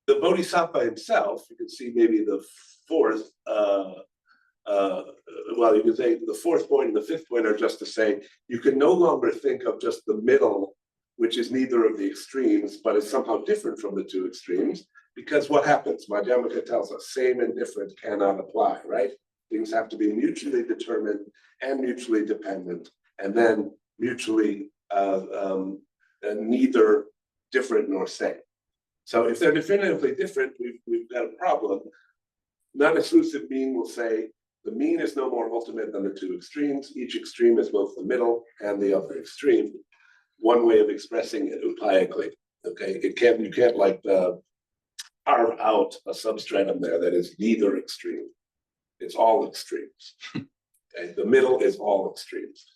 the bodhisattva himself, you can see maybe the fourth, well, you can say the fourth point and the fifth point are just to say, you can no longer think of just the middle, which is neither of the extremes, but is somehow different from the two extremes, because what happens? Madhyamaka tells us, same and different cannot apply, right? Things have to be mutually determined and mutually dependent, and then mutually neither different nor same. So if they're definitively different, we've got a problem. Non-exclusive mean will say, the mean is no more ultimate than the two extremes. Each extreme is both the middle and the other extreme. One way of expressing it upaically. Okay, you can't like carve out a substratum there that is neither extreme. It's all extremes. Okay, the middle is all extremes.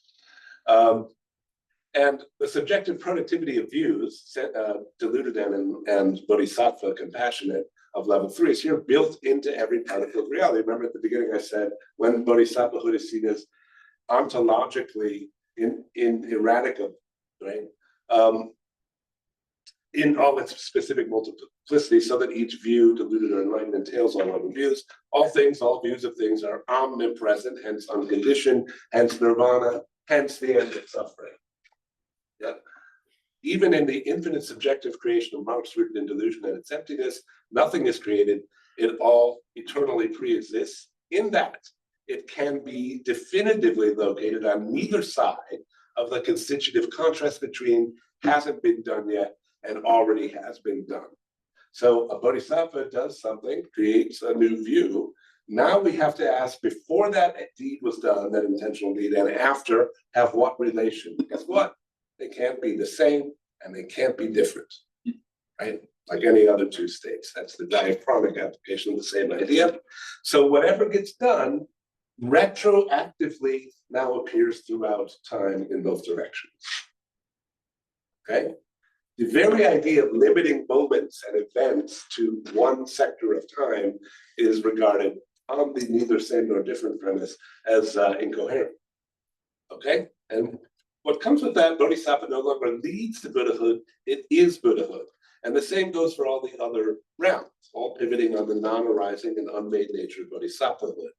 And the subjective productivity of views, deluded and bodhisattva compassionate, of level 3 is here built into every particle of reality. Remember at the beginning I said, when bodhisattvahood is seen as ontologically ineradicable, right? in all its specific multiplicity, so that each view, deluded or enlightened, entails all other views. All things, all views of things are omnipresent, hence unconditioned, hence nirvana, hence the end of suffering. Yeah. Even in the infinite subjective creation of marks rooted in delusion and its emptiness, nothing is created. It all eternally pre-exists, in that it can be definitively located on neither side of the constitutive contrast between hasn't been done yet and already has been done. So a bodhisattva does something, creates a new view. Now we have to ask, before that deed was done, that intentional deed, and after, have what relation? Guess what? They can't be the same and they can't be different, right? Like any other two states. That's the diachronic application of the same idea. So whatever gets done retroactively now appears throughout time in both directions. Okay? The very idea of limiting moments and events to one sector of time is regarded on the neither same nor different premise as incoherent. Okay? And what comes with that, bodhisattva no longer leads to Buddhahood, it is Buddhahood. And the same goes for all the other realms, all pivoting on the non-arising and unmade nature of bodhisattvahood.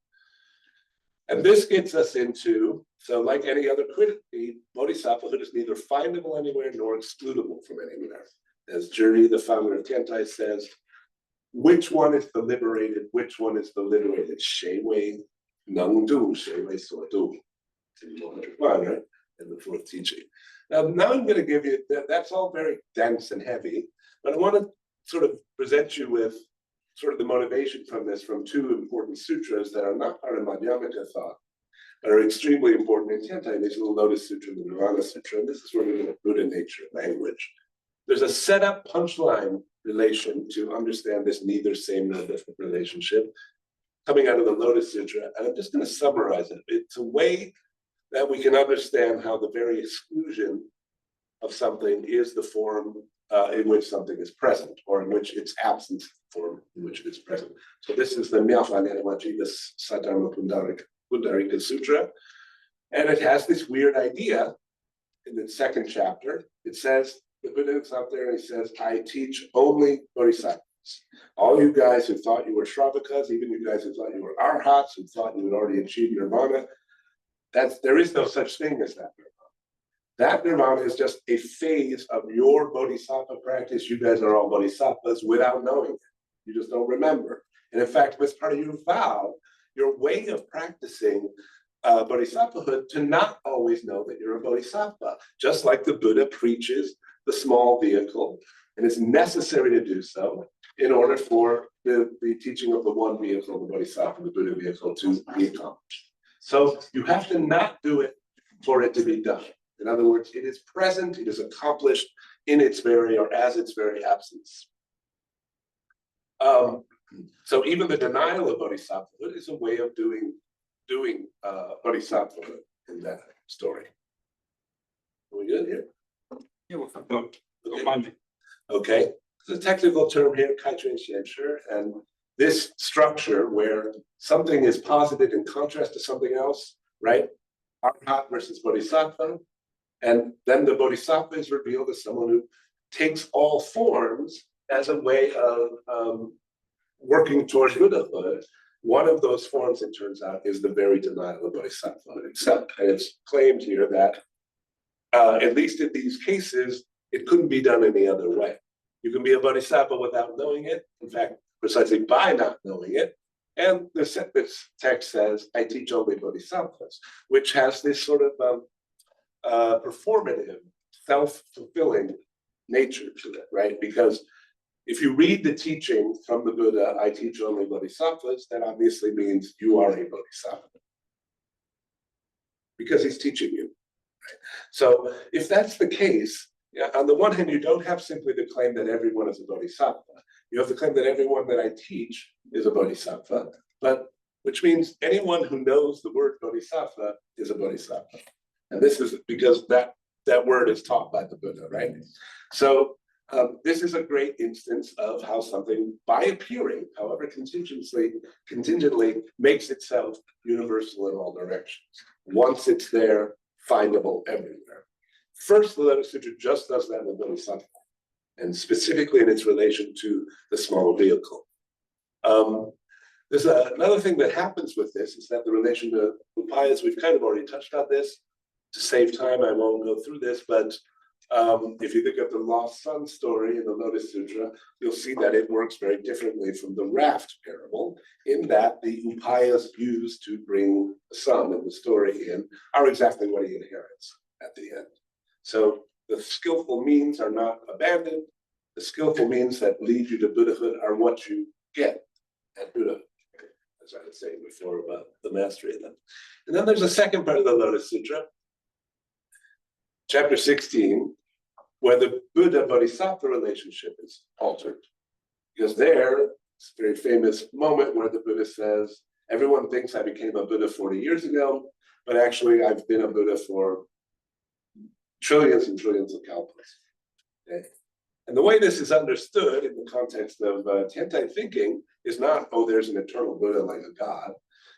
And this gets us into, so like any other quality, bodhisattvahood is neither findable anywhere nor excludable from anywhere. As Juri, the founder of Tiantai, says, which one is the liberated, which one is the liberated? Shui wei neng du, shui wei suo du. Right? In the fourth teaching. Now I'm going to give you, that's all very dense and heavy, but I want to sort of present you with sort of the motivation from this from two important sutras that are not part of Madhyamaka thought, but are extremely important in Tiantai. These are the Lotus Sutra and the Nirvana Sutra, and this is where we're going to Buddha nature language. There's a setup punchline relation to understand this neither same nor different relationship coming out of the Lotus Sutra, and I'm just going to summarize it. It's a way that we can understand how the very exclusion of something is the form in which something is present, or in which its absence is the form in which it is present. So this is the Myafa Nyanamajiva Saddharma Pundarika Sutra, and it has this weird idea in the second chapter. It says, the Buddha is out there and he says, I teach only bodhisattvas. All you guys who thought you were Shravakas, even you guys who thought you were Arhats, who thought you had already achieved nirvana, there is no such thing as that nirvana. That nirvana is just a phase of your bodhisattva practice. You guys are all bodhisattvas without knowing it. You just don't remember. And in fact, as part of your vow, your way of practicing bodhisattvahood to not always know that you're a bodhisattva, just like the Buddha preaches the small vehicle, and it's necessary to do so in order for the teaching of the one vehicle, the bodhisattva, the Buddha vehicle, to be accomplished. So you have to not do it for it to be done. In other words, it is present, it is accomplished in its very or as its very absence. So even the denial of bodhisattvahood is a way of doing bodhisattvahood in that story. Are we good here? Yeah, well, don't mind me. Okay, the technical term here, Kaichen Xianshi, and this structure where something is posited in contrast to something else, right? Arhat versus bodhisattva. And then the bodhisattva is revealed as someone who takes all forms as a way of working towards Buddhahood. One of those forms, it turns out, is the very denial of bodhisattva itself. And it's claimed here that, at least in these cases, it couldn't be done any other way. You can be a bodhisattva without knowing it. In fact, precisely by not knowing it. And this text says, I teach only bodhisattvas, which has this sort of performative, self-fulfilling nature to it, right? Because if you read the teaching from the Buddha, I teach only bodhisattvas, that obviously means you are a bodhisattva. Because he's teaching you. Right? So if that's the case, on the one hand, you don't have simply the claim that everyone is a bodhisattva. You have the claim that everyone that I teach is a bodhisattva, but which means anyone who knows the word bodhisattva is a bodhisattva. And this is because that word is taught by the Buddha, right? So this is a great instance of how something, by appearing, however contingently, makes itself universal in all directions. Once it's there, findable everywhere. First, the Lotus Sutra just does that with bodhisattva. and specifically in its relation to the small vehicle. There's another thing that happens with this is that the relation to upayas, we've kind of already touched on this. To save time, I won't go through this, but if you think of the lost son story in the Lotus Sutra, you'll see that it works very differently from the raft parable, in that the upayas used to bring the son in the story in are exactly what he inherits at the end. So the skillful means are not abandoned. The skillful means that lead you to Buddhahood are what you get at Buddhahood, as I was saying before about the mastery of them. And then there's a second part of the Lotus Sutra, chapter 16, where the Buddha-Bodhisattva relationship is altered. Because there, it's a very famous moment where the Buddha says, everyone thinks I became a Buddha 40 years ago, but actually I've been a Buddha for trillions and trillions of kalpas. Okay? And the way this is understood in the context of Tiantai thinking is not, oh, there's an eternal Buddha like a god.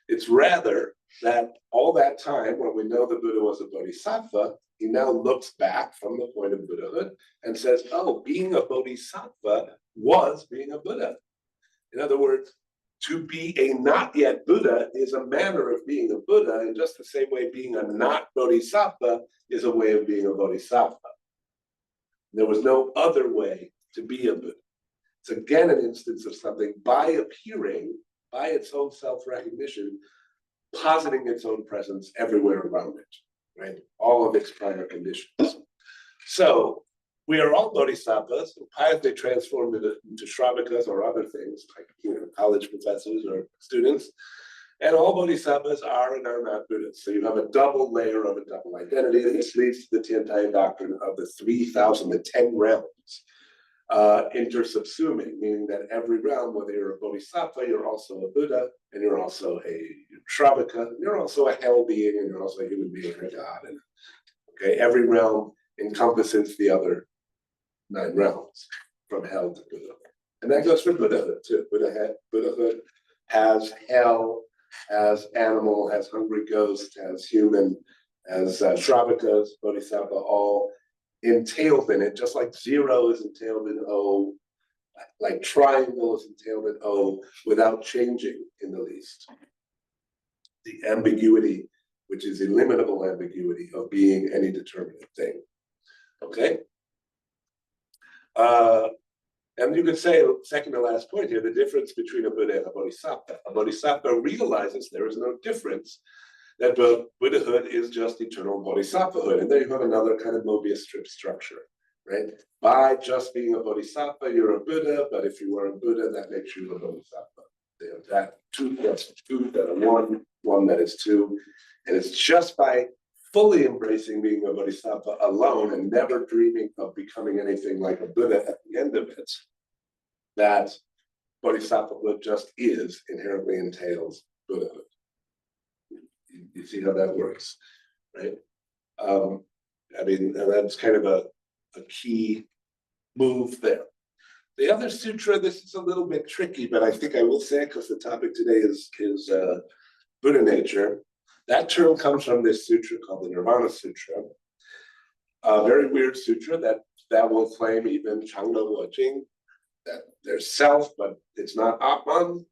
It's rather that all that time, when we know the Buddha was a bodhisattva, he now looks back from the point of Buddhahood and says, oh, being a bodhisattva was being a Buddha. In other words, to be a not yet Buddha is a manner of being a Buddha, in just the same way being a not bodhisattva is a way of being a bodhisattva. There was no other way to be a Buddha. It's again an instance of something by appearing, by its own self-recognition, positing its own presence everywhere around it, right? All of its prior conditions. So we are all bodhisattvas, piously transformed into shravakas or other things, like college professors or students. And all bodhisattvas are and are not Buddhas. So you have a double layer of a double identity. And this leads to the Tiantai doctrine of the 3,000, the 10 realms, intersubsuming, meaning that every realm, whether you're a bodhisattva, you're also a Buddha, and you're also a shravaka, you're also a hell being, and you're also a human being or a god. And, okay, every realm encompasses the other 9 realms, from hell to Buddha. And that goes for Buddhahood too. Buddhahood has hell, has animal, has hungry ghost, has human, has shravakas, bodhisattva, all entailed in it, just like 0 is entailed in O, like triangle is entailed in O, without changing in the least. The ambiguity, which is illimitable ambiguity of being any determinate thing. Okay? And you could say, second to last point here, the difference between a Buddha and a bodhisattva. A bodhisattva realizes there is no difference, that Buddhahood is just eternal bodhisattvahood. And there you have another kind of Mobius strip structure, right? By just being a bodhisattva, you're a Buddha, but if you were a Buddha, that makes you a bodhisattva. You know, that 2 plus 2, that are 1, 1 that is 2. And it's just by fully embracing being a bodhisattva alone and never dreaming of becoming anything like a Buddha at the end of it, that bodhisattvahood just is, inherently entails Buddhahood. You see how that works, right? I mean, and that's kind of a key move there. The other sutra, this is a little bit tricky, but I think I will say it because the topic today is Buddha nature. That term comes from this sutra called the Nirvana Sutra. A very weird sutra that will claim even Changdo Wajing, that there's self, but it's not Atman,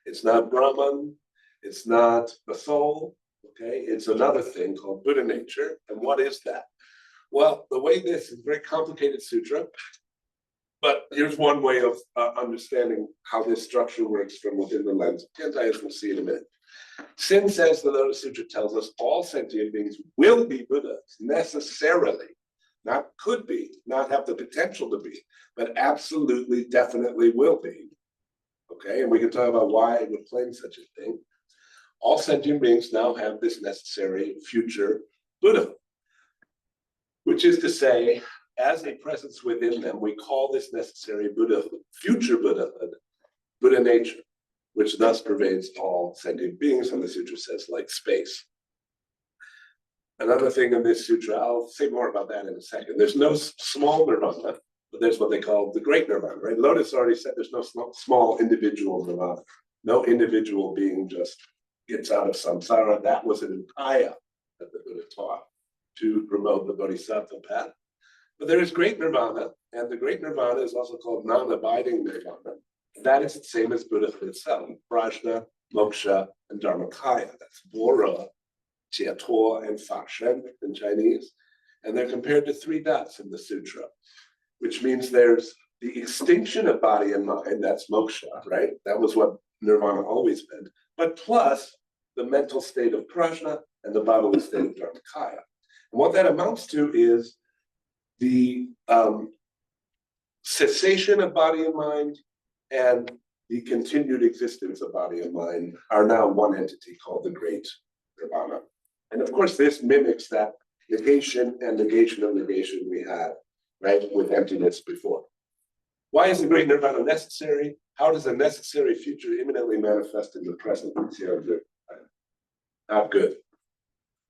it's not Brahman, it's not the soul, okay? It's another thing called Buddha nature. And what is that? Well, the way this is a very complicated sutra, but here's one way of understanding how this structure works from within the lens of Tiantai, as we'll see in a minute. Since, as the Lotus Sutra tells us, all sentient beings will be Buddhas necessarily, not could be, not have the potential to be, but absolutely, definitely will be. Okay, and we can talk about why it would claim such a thing. All sentient beings now have this necessary future Buddha, which is to say, as a presence within them, we call this necessary Buddhahood, future Buddhahood, Buddha nature, which thus pervades all sentient beings, and the sutra says, like space. Another thing in this sutra, I'll say more about that in a second. There's no small nirvana, but there's what they call the great nirvana, right? Lotus already said there's no small individual nirvana. No individual being just gets out of samsara. That was an upaya that the Buddha taught to promote the bodhisattva path. But there is great nirvana, and the great nirvana is also called non-abiding nirvana. That is the same as Buddhahood itself, prajna, moksha, and dharmakaya. That's Bora, Jiatuo, and Fashen in Chinese. And they're compared to 3 dots in the sutra, which means there's the extinction of body and mind, that's moksha, right? That was what nirvana always meant, but plus the mental state of prajna and the bodily state of dharmakaya. And what that amounts to is the cessation of body and mind and the continued existence of body and mind are now one entity called the great nirvana. And of course, this mimics that negation and negation of negation we had, right, with emptiness before. Why is the great nirvana necessary? How does a necessary future imminently manifest in the present? Not good.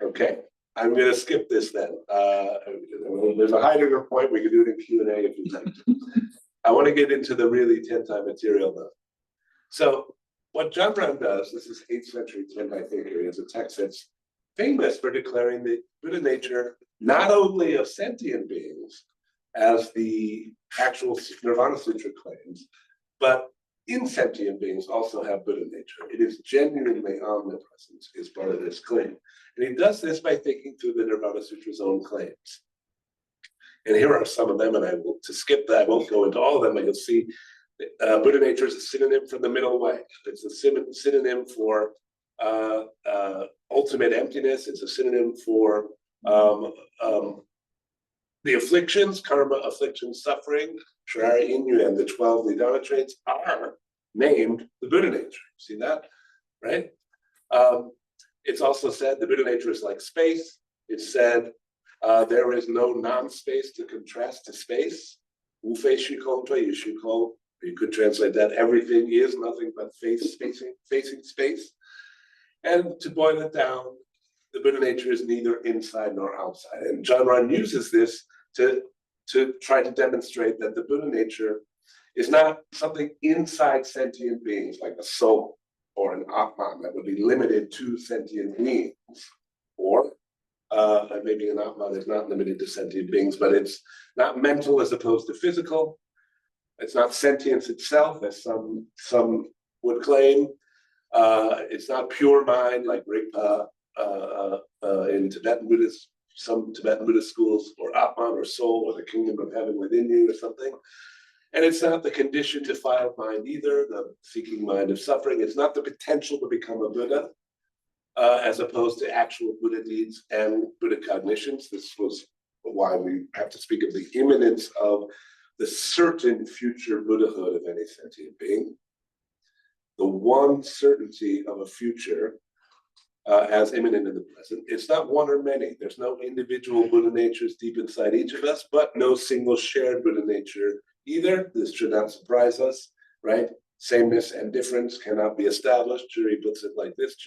Okay, I'm going to skip this then. There's a Heidegger point. We can do it in Q&A if you'd like to. I want to get into the really Tiantai material though. So what Janran does, this is 8th century Tiantai thinker, is a text that's famous for declaring the Buddha nature not only of sentient beings, as the actual Nirvana Sutra claims, but insentient beings also have Buddha nature. It is genuinely omnipresent, is part of this claim. And he does this by thinking through the Nirvana Sutra's own claims. And here are some of them, and to skip that, I won't go into all of them, but you'll see Buddha nature is a synonym for the middle way. It's a synonym for ultimate emptiness. It's a synonym for the afflictions, karma, afflictions, suffering, Shrari Inu, and the 12 Nidana traits are named the Buddha nature. See that, right? It's also said the Buddha nature is like space. It's said there is no non-space to contrast to space. You could translate that everything is nothing but facing space. And to boil it down, the Buddha nature is neither inside nor outside. And Janran uses this to try to demonstrate that the Buddha nature is not something inside sentient beings like a soul or an Atman that would be limited to sentient beings. Or maybe an Atman is not limited to sentient beings, but it's not mental as opposed to physical. It's not sentience itself, as some would claim. It's not pure mind like Rigpa in Tibetan Buddhist, some Tibetan Buddhist schools, or Atman or soul or the kingdom of heaven within you or something. And it's not the conditioned defiled mind either, the seeking mind of suffering. It's not the potential to become a Buddha, as opposed to actual Buddha deeds and Buddha cognitions. This was why we have to speak of the imminence of the certain future Buddhahood of any sentient being. The one certainty of a future as imminent in the present. It's not one or many. There's no individual Buddha natures deep inside each of us, but no single shared Buddha nature either. This should not surprise us, right? Sameness and difference cannot be established. Jury puts it like this,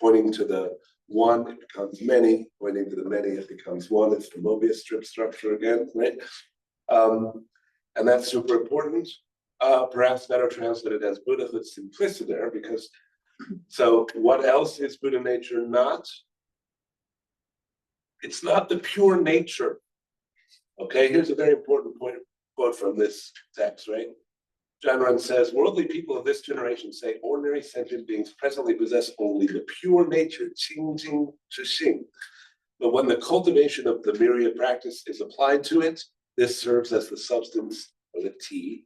pointing to the one, it becomes many, pointing to the many, it becomes one. It's the Mobius strip structure again, right? And that's super important. Perhaps better translated as Buddhahood simpliciter, because so what else is Buddha nature not? It's not the pure nature. Okay, here's a very important quote from this text, right? Janran says, worldly people of this generation say ordinary sentient beings presently possess only the pure nature, qing jing zhixing. But when the cultivation of the myriad practice is applied to it, this serves as the substance or the tea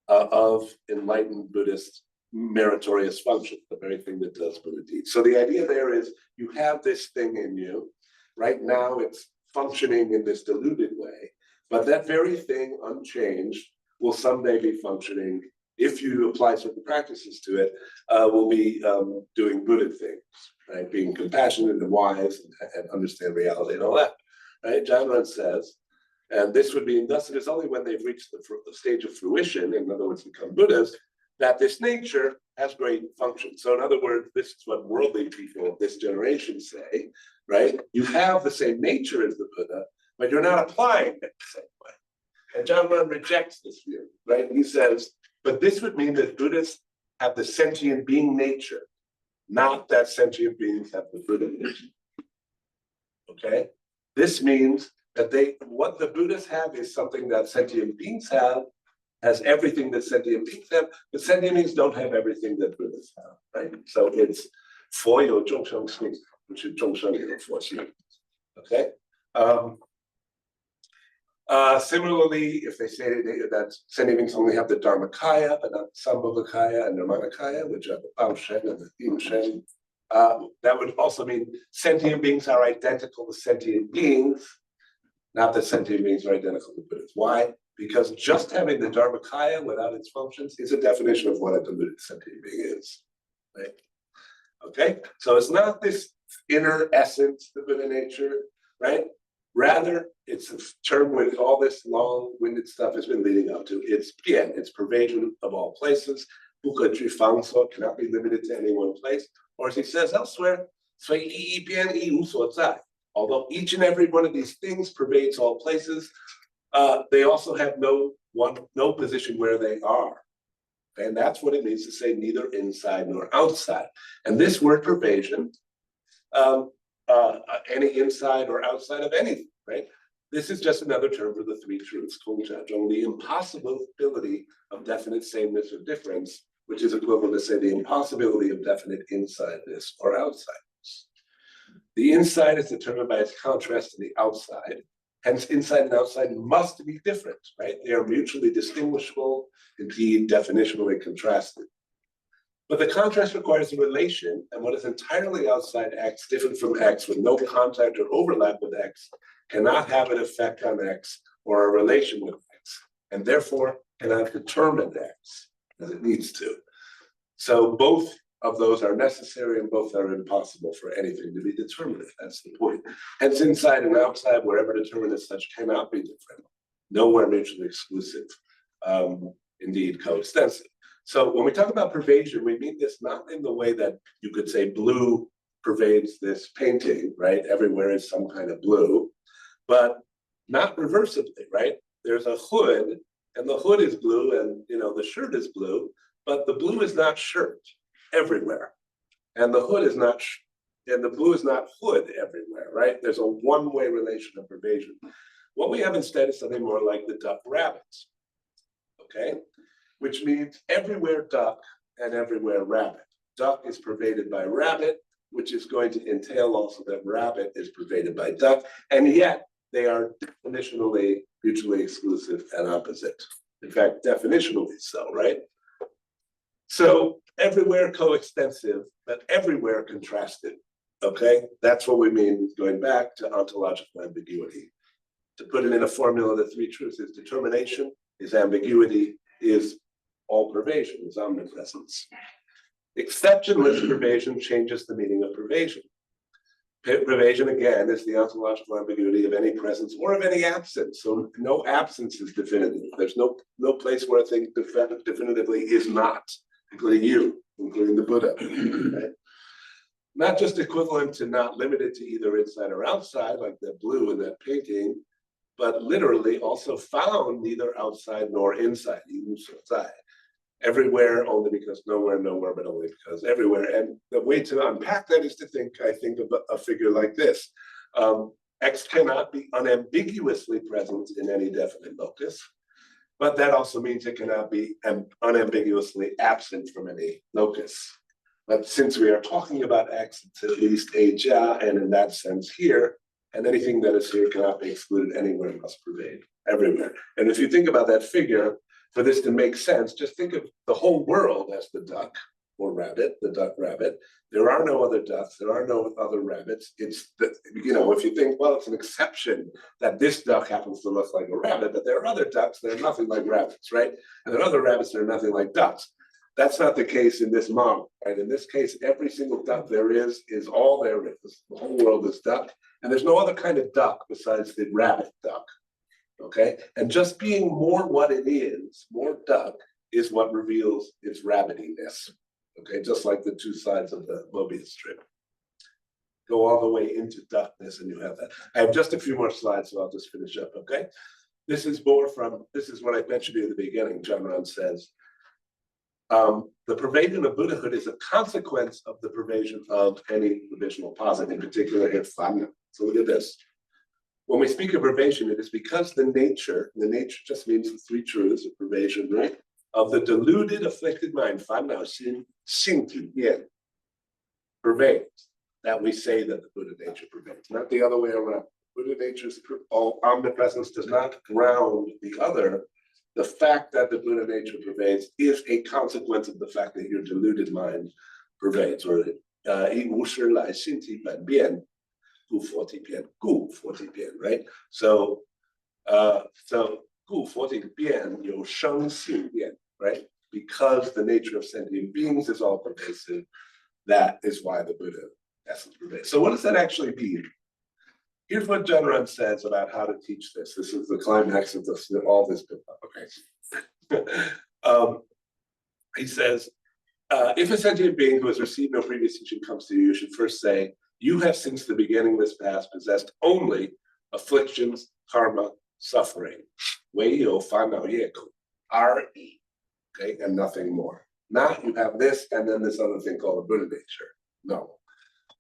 of enlightened Buddhist meritorious function, the very thing that does Buddha deeds. So the idea there is you have this thing in you. Right now it's functioning in this diluted way, but that very thing unchanged will someday be functioning, if you apply certain practices to it, will be doing Buddha things, right? Being compassionate and wise and understand reality and all that, right? Janran says, and this would be, thus it is only when they've reached the stage of fruition, in other words, become Buddhas, that this nature has great function. So in other words, this is what worldly people of this generation say, right? You have the same nature as the Buddha, but you're not applying it the same way. And Janran rejects this view, right? He says, but this would mean that Buddhists have the sentient being nature, not that sentient beings have the Buddha nature. Okay? This means that what the Buddhists have is something that sentient beings have, has everything that sentient beings have, but sentient beings don't have everything that Buddhists have, right? So it's 佛有众生性, which is 众生有佛性. Okay. Similarly, if they say that sentient beings only have the Dharmakaya, but not Sambhogakaya and Nirmanakaya, which are the Bao Shen and the Yin Shen, that would also mean sentient beings are identical to sentient beings, not that sentient beings are identical to Buddhists. Why? Because just having the Dharmakaya without its functions is a definition of what a diluted sentient being is. Right? Okay, so it's not this inner essence, the Buddha nature, right? Rather, it's a term with all this long-winded stuff has been leading up to. It's pervasion of all places. So cannot be limited to any one place. Or as he says elsewhere, although each and every one of these things pervades all places, they also have no position where they are. And that's what it means to say neither inside nor outside. And this word pervasion, any inside or outside of anything, right? This is just another term for the three truths, the impossibility of definite sameness or difference, which is equivalent to say the impossibility of definite insideness or outsideness. The inside is determined by its contrast to the outside. Hence, inside and outside must be different, right? They are mutually distinguishable, indeed definitionally contrasted. But the contrast requires a relation, and what is entirely outside X, different from X, with no contact or overlap with X, cannot have an effect on X or a relation with X, and therefore cannot determine X as it needs to. So both of those are necessary and both are impossible for anything to be determinate. That's the point. Hence, inside and outside, wherever determined as such, cannot be different. Nowhere mutually exclusive, indeed coextensive. So when we talk about pervasion, we mean this not in the way that you could say blue pervades this painting, right? Everywhere is some kind of blue, but not reversibly, right? There's a hood, and the hood is blue, and the shirt is blue, but the blue is not shirt everywhere, and the hood is not, and the blue is not hood everywhere, right? There's a one-way relation of pervasion. What we have instead is something more like the duck rabbits, okay? Which means everywhere duck and everywhere rabbit. Duck is pervaded by rabbit, which is going to entail also that rabbit is pervaded by duck, and yet they are definitionally mutually exclusive and opposite. In fact, definitionally so, right? So everywhere coextensive, but everywhere contrasted, okay? That's what we mean going back to ontological ambiguity. To put it in a formula, the three truths is determination, is ambiguity, is all pervasion, is omnipresence. Exceptionless pervasion changes the meaning of pervasion. Pervasion, again, is the ontological ambiguity of any presence or of any absence. So no absence is definitive. There's no place where a thing definitively is not, including you, including the Buddha. Right? Not just equivalent to not limited to either inside or outside, like that blue in that painting, but literally also found neither outside nor inside, even outside. Everywhere, only because nowhere, but only because everywhere. And the way to unpack that is to think of a figure like this. X cannot be unambiguously present in any definite locus, but that also means it cannot be unambiguously absent from any locus. But since we are talking about X, it's at least a jia, and in that sense here, and anything that is here cannot be excluded anywhere, must pervade everywhere. And if you think about that figure, for this to make sense, just think of the whole world as the duck or rabbit, the duck rabbit. There are no other ducks, there are no other rabbits. It's, if you think, well, it's an exception that this duck happens to look like a rabbit, but there are other ducks that are nothing like rabbits, right? And there are other rabbits that are nothing like ducks. That's not the case in this model, right? In this case, every single duck there is all there is. The whole world is duck, and there's no other kind of duck besides the rabbit duck. Okay, and just being more what it is, more duck, is what reveals its rabbitiness. Okay, just like the two sides of the Mobius strip. Go all the way into duckness, and you have that. I have just a few more slides, so I'll just finish up. Okay, this is what I mentioned at the beginning. John Ron says the pervasion of Buddhahood is a consequence of the pervasion of any provisional posit, in particular Irfana. So look at this. when we speak of privation, it is because the nature just means the three truths of privation, right? Of the deluded, afflicted mind, 烦恼心, 性体验, pervades, that we say that the Buddha nature pervades, not the other way around. Buddha nature's omnipresence does not ground the other. The fact that the Buddha nature pervades is a consequence of the fact that your deluded mind pervades, or 以无始来性体本变, 故佛体变, 故佛体变, right? So 故佛体变有生性变, right? Because the nature of sentient beings is all pervasive, that is why the Buddha essence pervades. So what does that actually mean? Here's what Janran says about how to teach this. This is the climax of this, all this. Okay. He says, if a sentient being who has received no previous teaching comes to you, you should first say, you have since the beginning of this past possessed only afflictions, karma, suffering. 唯有烦恼业苦, R-E, okay, and nothing more. Not you have this and then this other thing called a Buddha nature. No.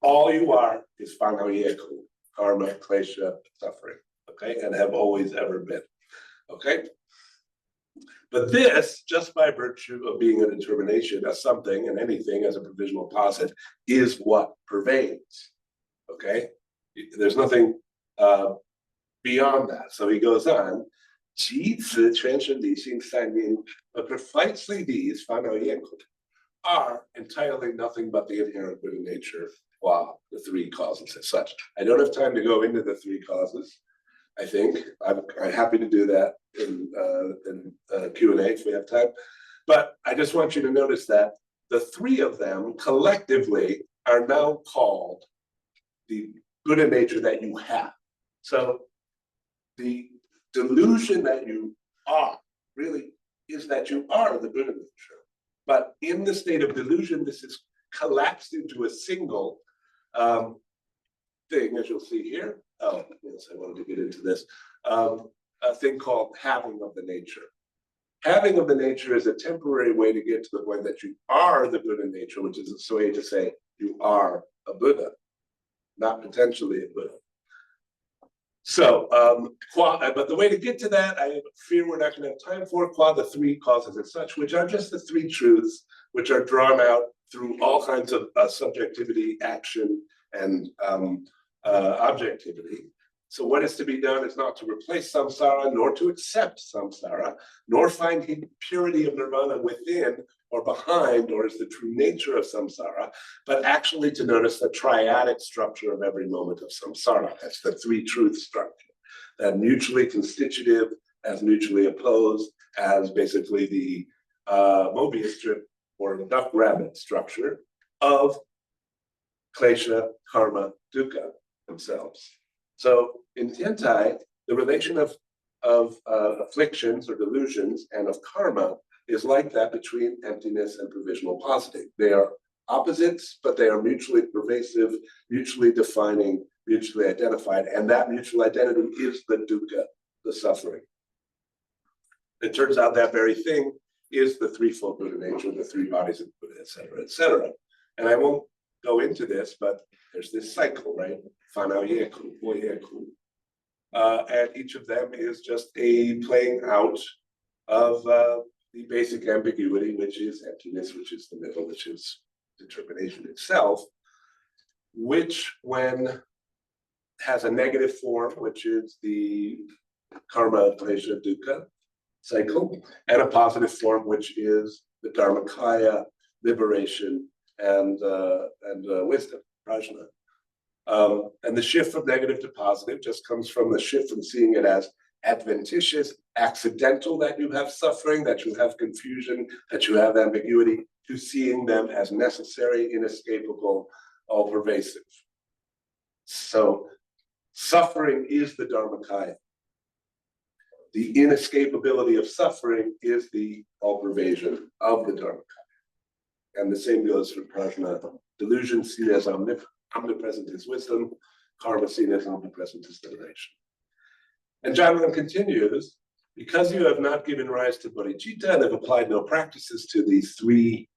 All you are is 烦恼业苦, karma, klesha, suffering, okay, and have always ever been, okay? But this, just by virtue of being a determination of something and anything as a provisional posit, is what pervades, okay? There's nothing beyond that. So he goes on, 其此全是理性三因, but precisely these, 烦恼业苦, are entirely nothing but the inherent Buddha nature, wow, the three causes as such. I don't have time to go into the three causes. I think I'm happy to do that in Q&A if we have time. But I just want you to notice that the three of them collectively are now called the Buddha nature that you have. So the delusion that you are really is that you are the Buddha nature. But in the state of delusion, this is collapsed into a single thing, as you'll see here. Oh, yes, I wanted to get into this. A thing called having of the nature. Having of the nature is a temporary way to get to the point that you are the Buddha nature, which is a way to say you are a Buddha, not potentially a Buddha. So, but the way to get to that, I fear we're not going to have time for, the three causes and such, which are just the three truths, which are drawn out through all kinds of subjectivity, action, and objectivity. So what is to be done is not to replace samsara, nor to accept samsara, nor find the purity of nirvana within or behind, or as the true nature of samsara, but actually to notice the triadic structure of every moment of samsara. That's the three truth structure, that mutually constitutive as mutually opposed, as basically the Mobius strip or duck rabbit structure of klesha, karma, dukkha themselves. So in Tiantai, the relation of afflictions or delusions and of karma is like that between emptiness and provisional positing. They are opposites, but they are mutually pervasive, mutually defining, mutually identified, and that mutual identity is the dukkha, the suffering. It turns out that very thing is the threefold Buddha nature, the three bodies of Buddha, et cetera, et cetera. And I won't go into this, but there's this cycle, right? 烦恼业苦, 我业苦. And each of them is just a playing out of the basic ambiguity, which is emptiness, which is the middle, which is determination itself, which when has a negative form, which is the karma, klesha, dukkha cycle, and a positive form, which is the dharmakaya, liberation, and wisdom, prajna. And the shift from negative to positive just comes from the shift from seeing it as adventitious, accidental that you have suffering, that you have confusion, that you have ambiguity, to seeing them as necessary, inescapable, all pervasive. So suffering is the dharmakaya. The inescapability of suffering is the all pervasion of the dharmakaya. And the same goes for prajna. Delusion seen as omnipresent is wisdom, karma seen as omnipresent is liberation. And Janran continues, because you have not given rise to bodhicitta and have applied no practices to these three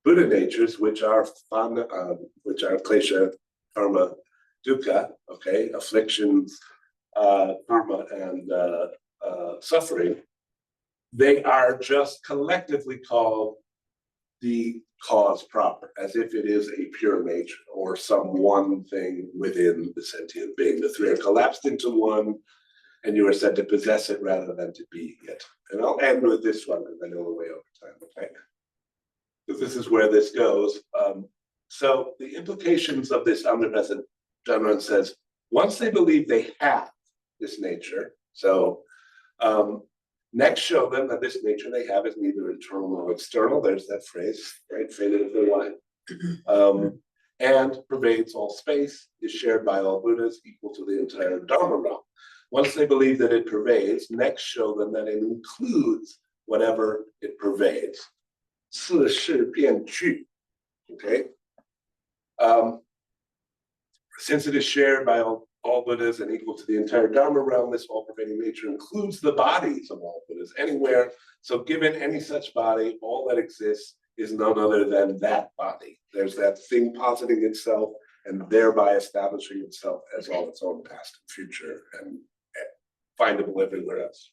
Buddha natures, which are klesha, karma, dukkha, okay, afflictions, karma and suffering, they are just collectively called the cause proper, as if it is a pure nature or some one thing within the sentient being. The three are collapsed into one, and you are said to possess it rather than to be it. And I'll end with this one because I know we're way over time, okay? Because this is where this goes. So the implications of this omnipresent, John says, once they believe they have this nature, so next show them that this nature they have is neither internal nor external. There's that phrase, right? Faded of the line. And pervades all space, is shared by all Buddhas, equal to the entire Dharma realm. Once they believe that it pervades, next show them that it includes whatever it pervades. 四事变具, okay? Since it is shared by all Buddhas and equal to the entire Dharma realm, this all-pervading nature includes the bodies of all Buddhas anywhere. So given any such body, all that exists is none other than that body. There's that thing positing itself and thereby establishing itself as all its own past and future and findable everywhere else.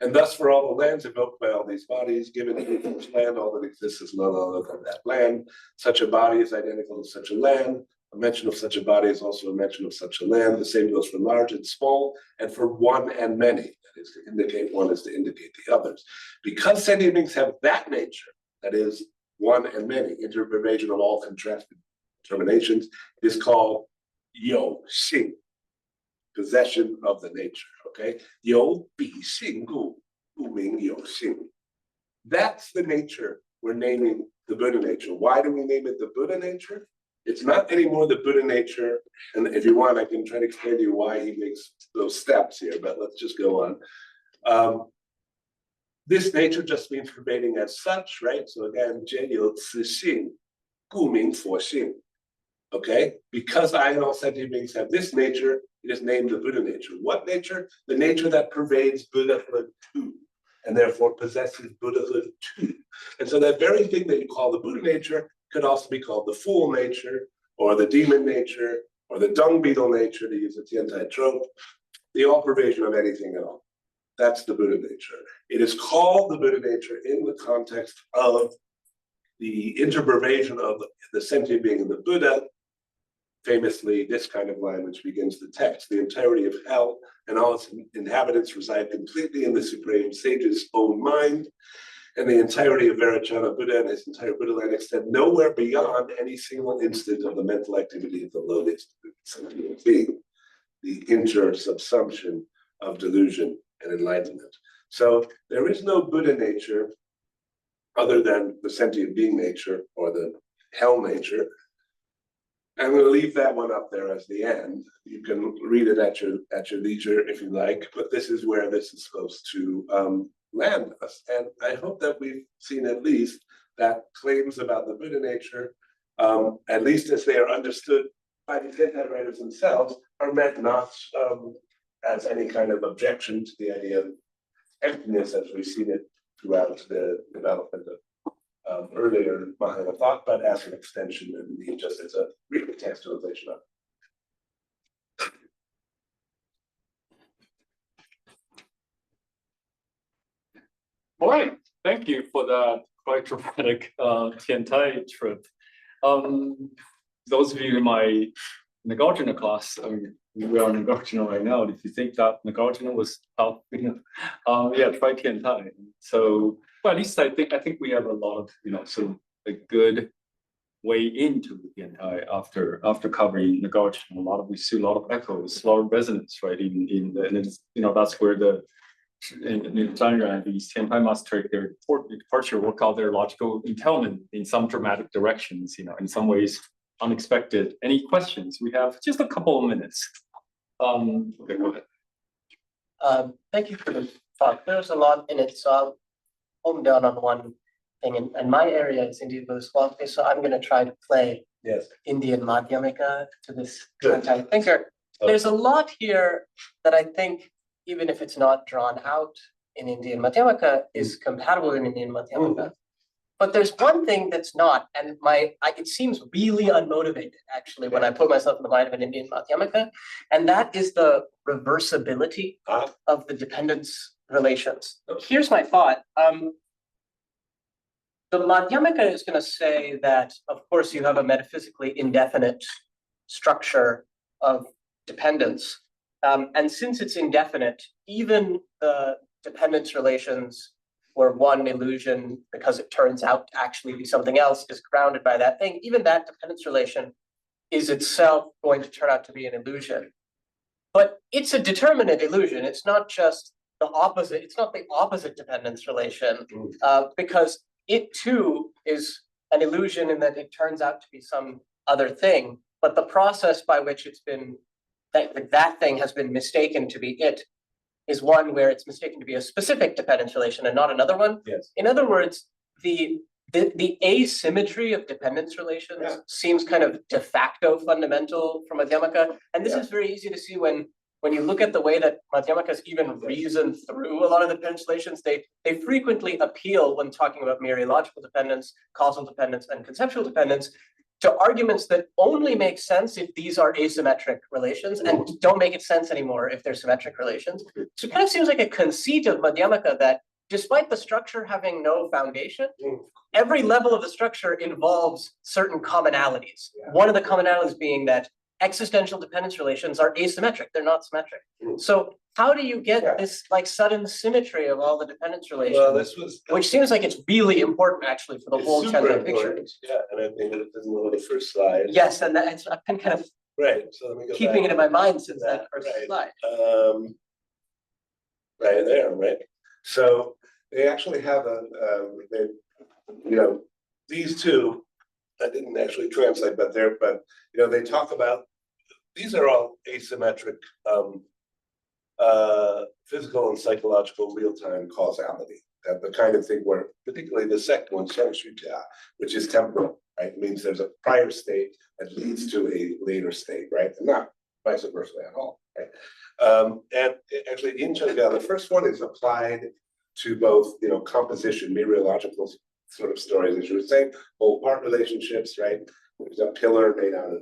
And thus for all the lands evoked by all these bodies, given any such land, all that exists is none other than that land. Such a body is identical to such a land. A mention of such a body is also a mention of such a land. The same goes for large and small, and for one and many. That is to indicate one is to indicate the others. Because sentient beings have that nature, that is one and many, interpervasion of all contrasted terminations, it is called yo xing, possession of the nature. Okay, yo bi xing gu, gu ming yo xing. That's the nature we're naming the Buddha nature. Why do we name it the Buddha nature? It's not anymore the Buddha nature, and if you want, I can try to explain to you why he makes those steps here, but let's just go on. This nature just means pervading as such, right? So again, 真有此性, 故名佛性. Okay, because I and all sentient beings have this nature, it is named the Buddha nature. What nature? The nature that pervades Buddhahood too, and therefore possesses Buddhahood too. And so that very thing that you call the Buddha nature could also be called the fool nature, or the demon nature, or the dung beetle nature, to use a Tiantai trope, the all-pervasion of anything at all. That's the Buddha nature. It is called the Buddha nature in the context of the interpervasion of the sentient being and the Buddha. Famously, this kind of line which begins the text: the entirety of hell and all its inhabitants reside completely in the Supreme Sage's own mind, and the entirety of Vairochana Buddha and his entire Buddha land extend nowhere beyond any single instant of the mental activity of the lowest sentient being, the intersubsumption of delusion and enlightenment. So there is no Buddha nature other than the sentient being nature or the hell nature. I'm going to leave that one up there as the end. You can read it at your leisure if you like, but this is where this is supposed to land us. And I hope that we've seen at least that claims about the Buddha nature, at least as they are understood by the Tiantai writers themselves, are meant not as any kind of objection to the idea of emptiness as we've seen it throughout the development of earlier Mahayana thought, but as an extension and just as a recontextualization of it. All right, thank you for that quite dramatic Tiantai trip. Those of you in my Nagarjuna class, we are in Nagarjuna right now. If you think that Nagarjuna was out, yeah, try Tiantai. So, well, at least I think we have a lot of sort of a good way into Tiantai after covering Nagarjuna. We see a lot of echoes, a lot of resonance, right? And it's, that's where in China, these Tiantai must take their departure, work out their logical entailment in some dramatic directions, in some ways unexpected. Any questions? We have just a couple of minutes. Okay, go ahead. Thank you for the talk. There's a lot in it, so I'll hone down on one thing. And my area is Indian Buddhist philosophy, so I'm going to try to play Indian Madhyamika to this Tiantai thinker. There's a lot here that I think, even if it's not drawn out in Indian Madhyamika, is compatible in Indian Madhyamika. But there's one thing that's not, and it seems really unmotivated, actually, when I put myself in the mind of an Indian Madhyamaka, and that is the reversibility of the dependence relations. Here's my thought. The Madhyamaka is going to say that, of course, you have a metaphysically indefinite structure of dependence. And since it's indefinite, even the dependence relations where one illusion, because it turns out to actually be something else, is grounded by that thing, even that dependence relation is itself going to turn out to be an illusion. But it's a determinate illusion. It's not just the opposite. It's not the opposite dependence relation, because it too is an illusion in that it turns out to be some other thing. But the process by which it's been, that thing has been mistaken to be it, is one where it's mistaken to be a specific dependence relation and not another one. Yes. In other words, the asymmetry of dependence relations seems kind of de facto fundamental from Madhyamaka. And this is very easy to see when you look at the way that Madhyamakas even reason through a lot of the dependence relations. They frequently appeal, when talking about mereological dependence, causal dependence, and conceptual dependence, to arguments that only make sense if these are asymmetric relations and don't make it sense anymore if they're symmetric relations. So it kind of seems like a conceit of Madhyamaka that despite the structure having no foundation, every level of the structure involves certain commonalities. One of the commonalities being that existential dependence relations are asymmetric, they're not symmetric. So how do you get this like sudden symmetry of all the dependence relations? Well, this was. Which seems like it's really important actually for the whole Tiantai picture. Yeah, and I think it's in one of the first slides. Yes, and that's, I've been kind of So let me go keeping back. it in my mind since that first Right. slide. Right there, right? So they actually have these two, I didn't actually translate, but they talk about, these are all asymmetric physical and psychological real-time causality. The kind of thing where, particularly the second one, Shangshuta, which is temporal, right? It means there's a prior state that leads to a later state, right? And not vice versa at all, right? And actually in Chang'an, the first one is applied to both, composition, mereological sort of stories, as you were saying, whole part relationships, right? There's a pillar made out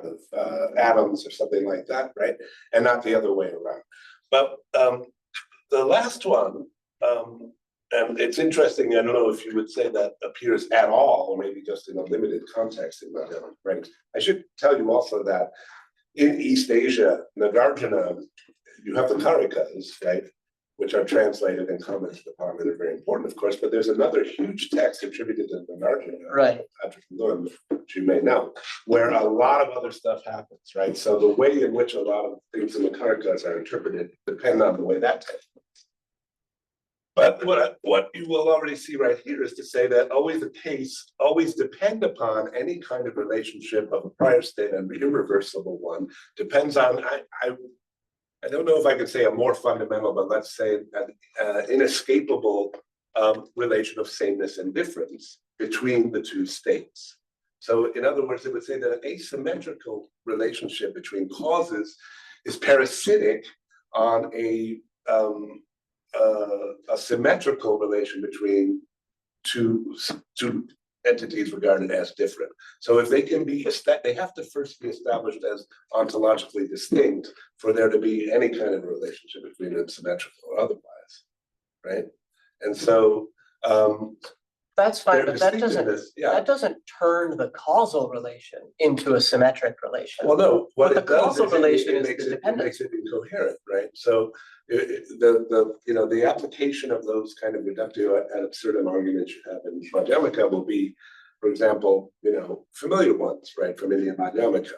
of atoms or something like that, right? And not the other way around. But the last one, and it's interesting, I don't know if you would say that appears at all, or maybe just in a limited context in Madhyamaka, right? I should tell you also that in East Asia, Nagarjuna, you have the Karikas, right? Which are translated and commented upon that are very important, of course, but there's another huge text attributed to Nagarjuna, Right. which you may know, where a lot of other stuff happens, right? So the way in which a lot of things in the Karikas are interpreted depend on the way that takes place. But what you will already see right here is to say that always depend upon any kind of relationship of a prior state and an irreversible one depends on, I don't know if I could say a more fundamental, but let's say an inescapable relation of sameness and difference between the two states. So in other words, it would say that an asymmetrical relationship between causes is parasitic on a symmetrical relation between two entities regarded as different. So if they can be, they have to first be established as ontologically distinct for there to be any kind of relationship between them, symmetrical or otherwise, right? And so that's fine, but that doesn't turn the causal relation into a symmetric relation. Well, no, what but the causal relation is the It makes dependence. it incoherent, right? So the application of those kind of reductio ad absurdum arguments you have in Madhyamaka will be, for example, familiar ones, right, from Indian Madhyamaka.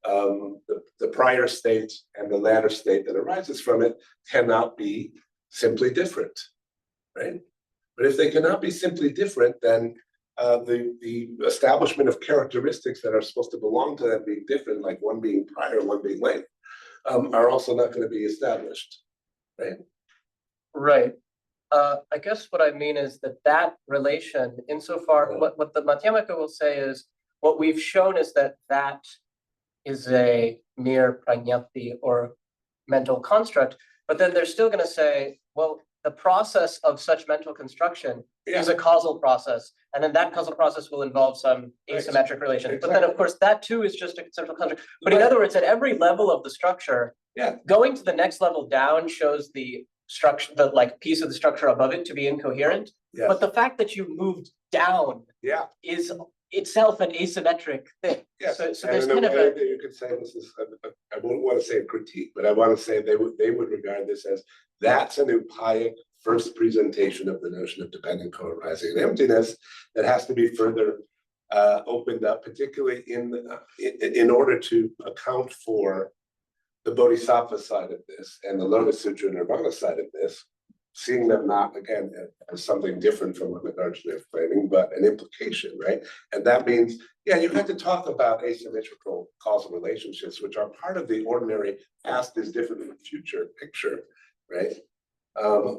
The prior state and the latter state that arises from it cannot be simply different, right? But if they cannot be simply different, then the establishment of characteristics that are supposed to belong to them being different, like one being prior, one being late, are also not going to be established, right? Right. I guess what I mean is that relation, insofar, what the Madhyamaka will say is, what we've shown is that is a mere prajnapti or mental construct, but then they're still going to say, well, the process of such mental construction Yeah. is a causal process. And then that causal process will involve some asymmetric relation. But then, of course, that too is just a conceptual construct. But in other words, at every level of the structure, Yeah. going to the next level down shows the structure, the like piece of the structure above it to be incoherent. Yes. But the fact that you moved down Yeah. is itself an asymmetric thing. Yes. So And there's in a kind of way a, that you could say this is, I wouldn't want to say a critique, but I want to say they would regard this as that's an empiric first presentation of the notion of dependent co-arising and emptiness that has to be further opened up, particularly in order to account for the Bodhisattva side of this and the Lotus Sutra Nirvana side of this, seeing them not, again, as something different from what Nagarjuna is claiming, but an implication, right? And that means, yeah, you have to talk about asymmetrical causal relationships, which are part of the ordinary past is different from future picture, right?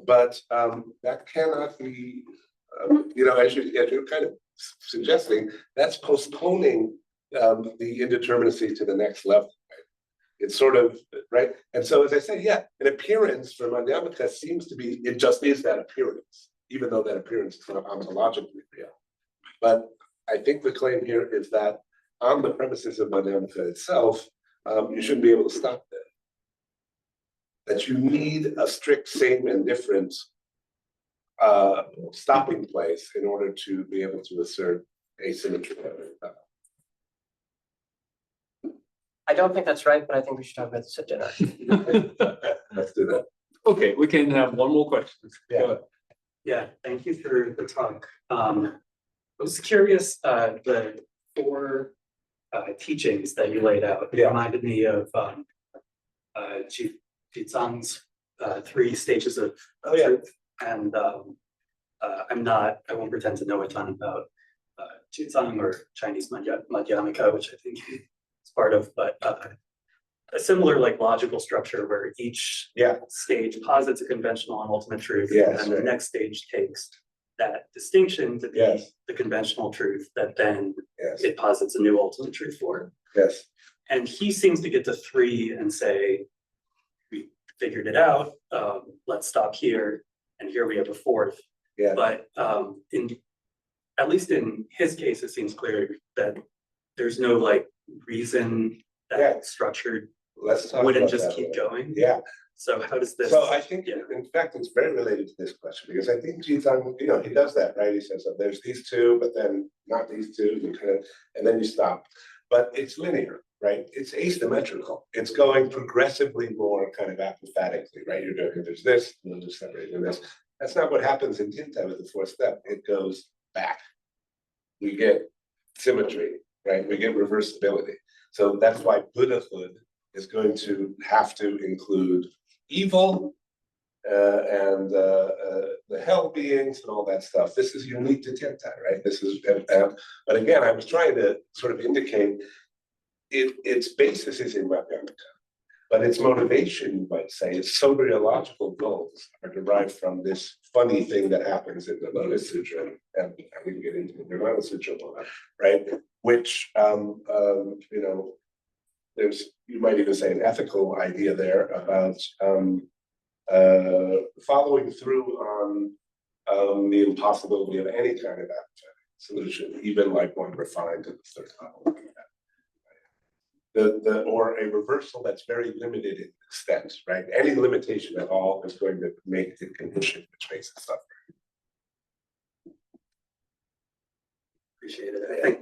But that cannot be, as you're kind of suggesting, that's postponing the indeterminacy to the next level. It's sort of, right? And so, as I say, yeah, an appearance for Madhyamaka seems to be, it just is that appearance, even though that appearance is not ontologically real. But I think the claim here is that on the premises of Madhyamaka itself, you shouldn't be able to stop there. That you need a strict same and different stopping place in order to be able to assert asymmetry. I don't think that's right, but I think we should talk about this at dinner. Let's do that. Okay, we can have one more question. Yeah. Go ahead. Yeah, thank you for the talk. I was curious, the four teachings that you laid out reminded me of Jizang's 3 stages of truth. And I won't pretend to know a ton about Jizang or Chinese Madhyamaka, which I think is part of, but a similar like logical structure where each stage posits a conventional and ultimate truth, and the next stage takes that distinction to be the conventional truth that then it posits a new ultimate truth for. Yes. And he seems to get to 3 and say, we figured it out, let's stop here, and here we have a 4th. Yeah. But at least in his case, it seems clear that there's no like reason that structure wouldn't just keep going. Yeah. So how does this? So I think, in fact, it's very related to this question, because I think Jizang, he does that, right? He says, oh, there's these 2, but then not these 2, you kind of, and then you stop. But it's linear, right? It's asymmetrical. It's going progressively more kind of apophatically, right? You're doing, there's this, and then there's separating this. That's not what happens in Tiantai with the 4th step. It goes back. We get symmetry, right? We get reversibility. So that's why Buddhahood is going to have to include evil and the hell beings and all that stuff. This is unique to Tiantai, right? This is, but again, I was trying to sort of indicate its basis is in Madhyamaka, but its motivation, you might say, its soteriological goals are derived from this funny thing that happens in the Lotus Sutra, and I didn't get into the Nirvana Sutra, right? Which, there's, you might even say, an ethical idea there about following through on the impossibility of any kind of solution, even like one refined to the 3rd level. Or a reversal that's very limited in extent, right? Any limitation at all is going to make the condition which makes it suffer. Appreciate it. I think,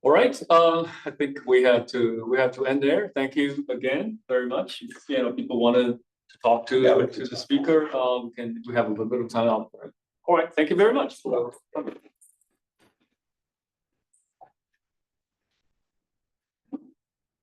All right, I think we have to end there. Thank you again very much. If people wanted to talk to the speaker, we have a little bit of time. All right, thank you very much.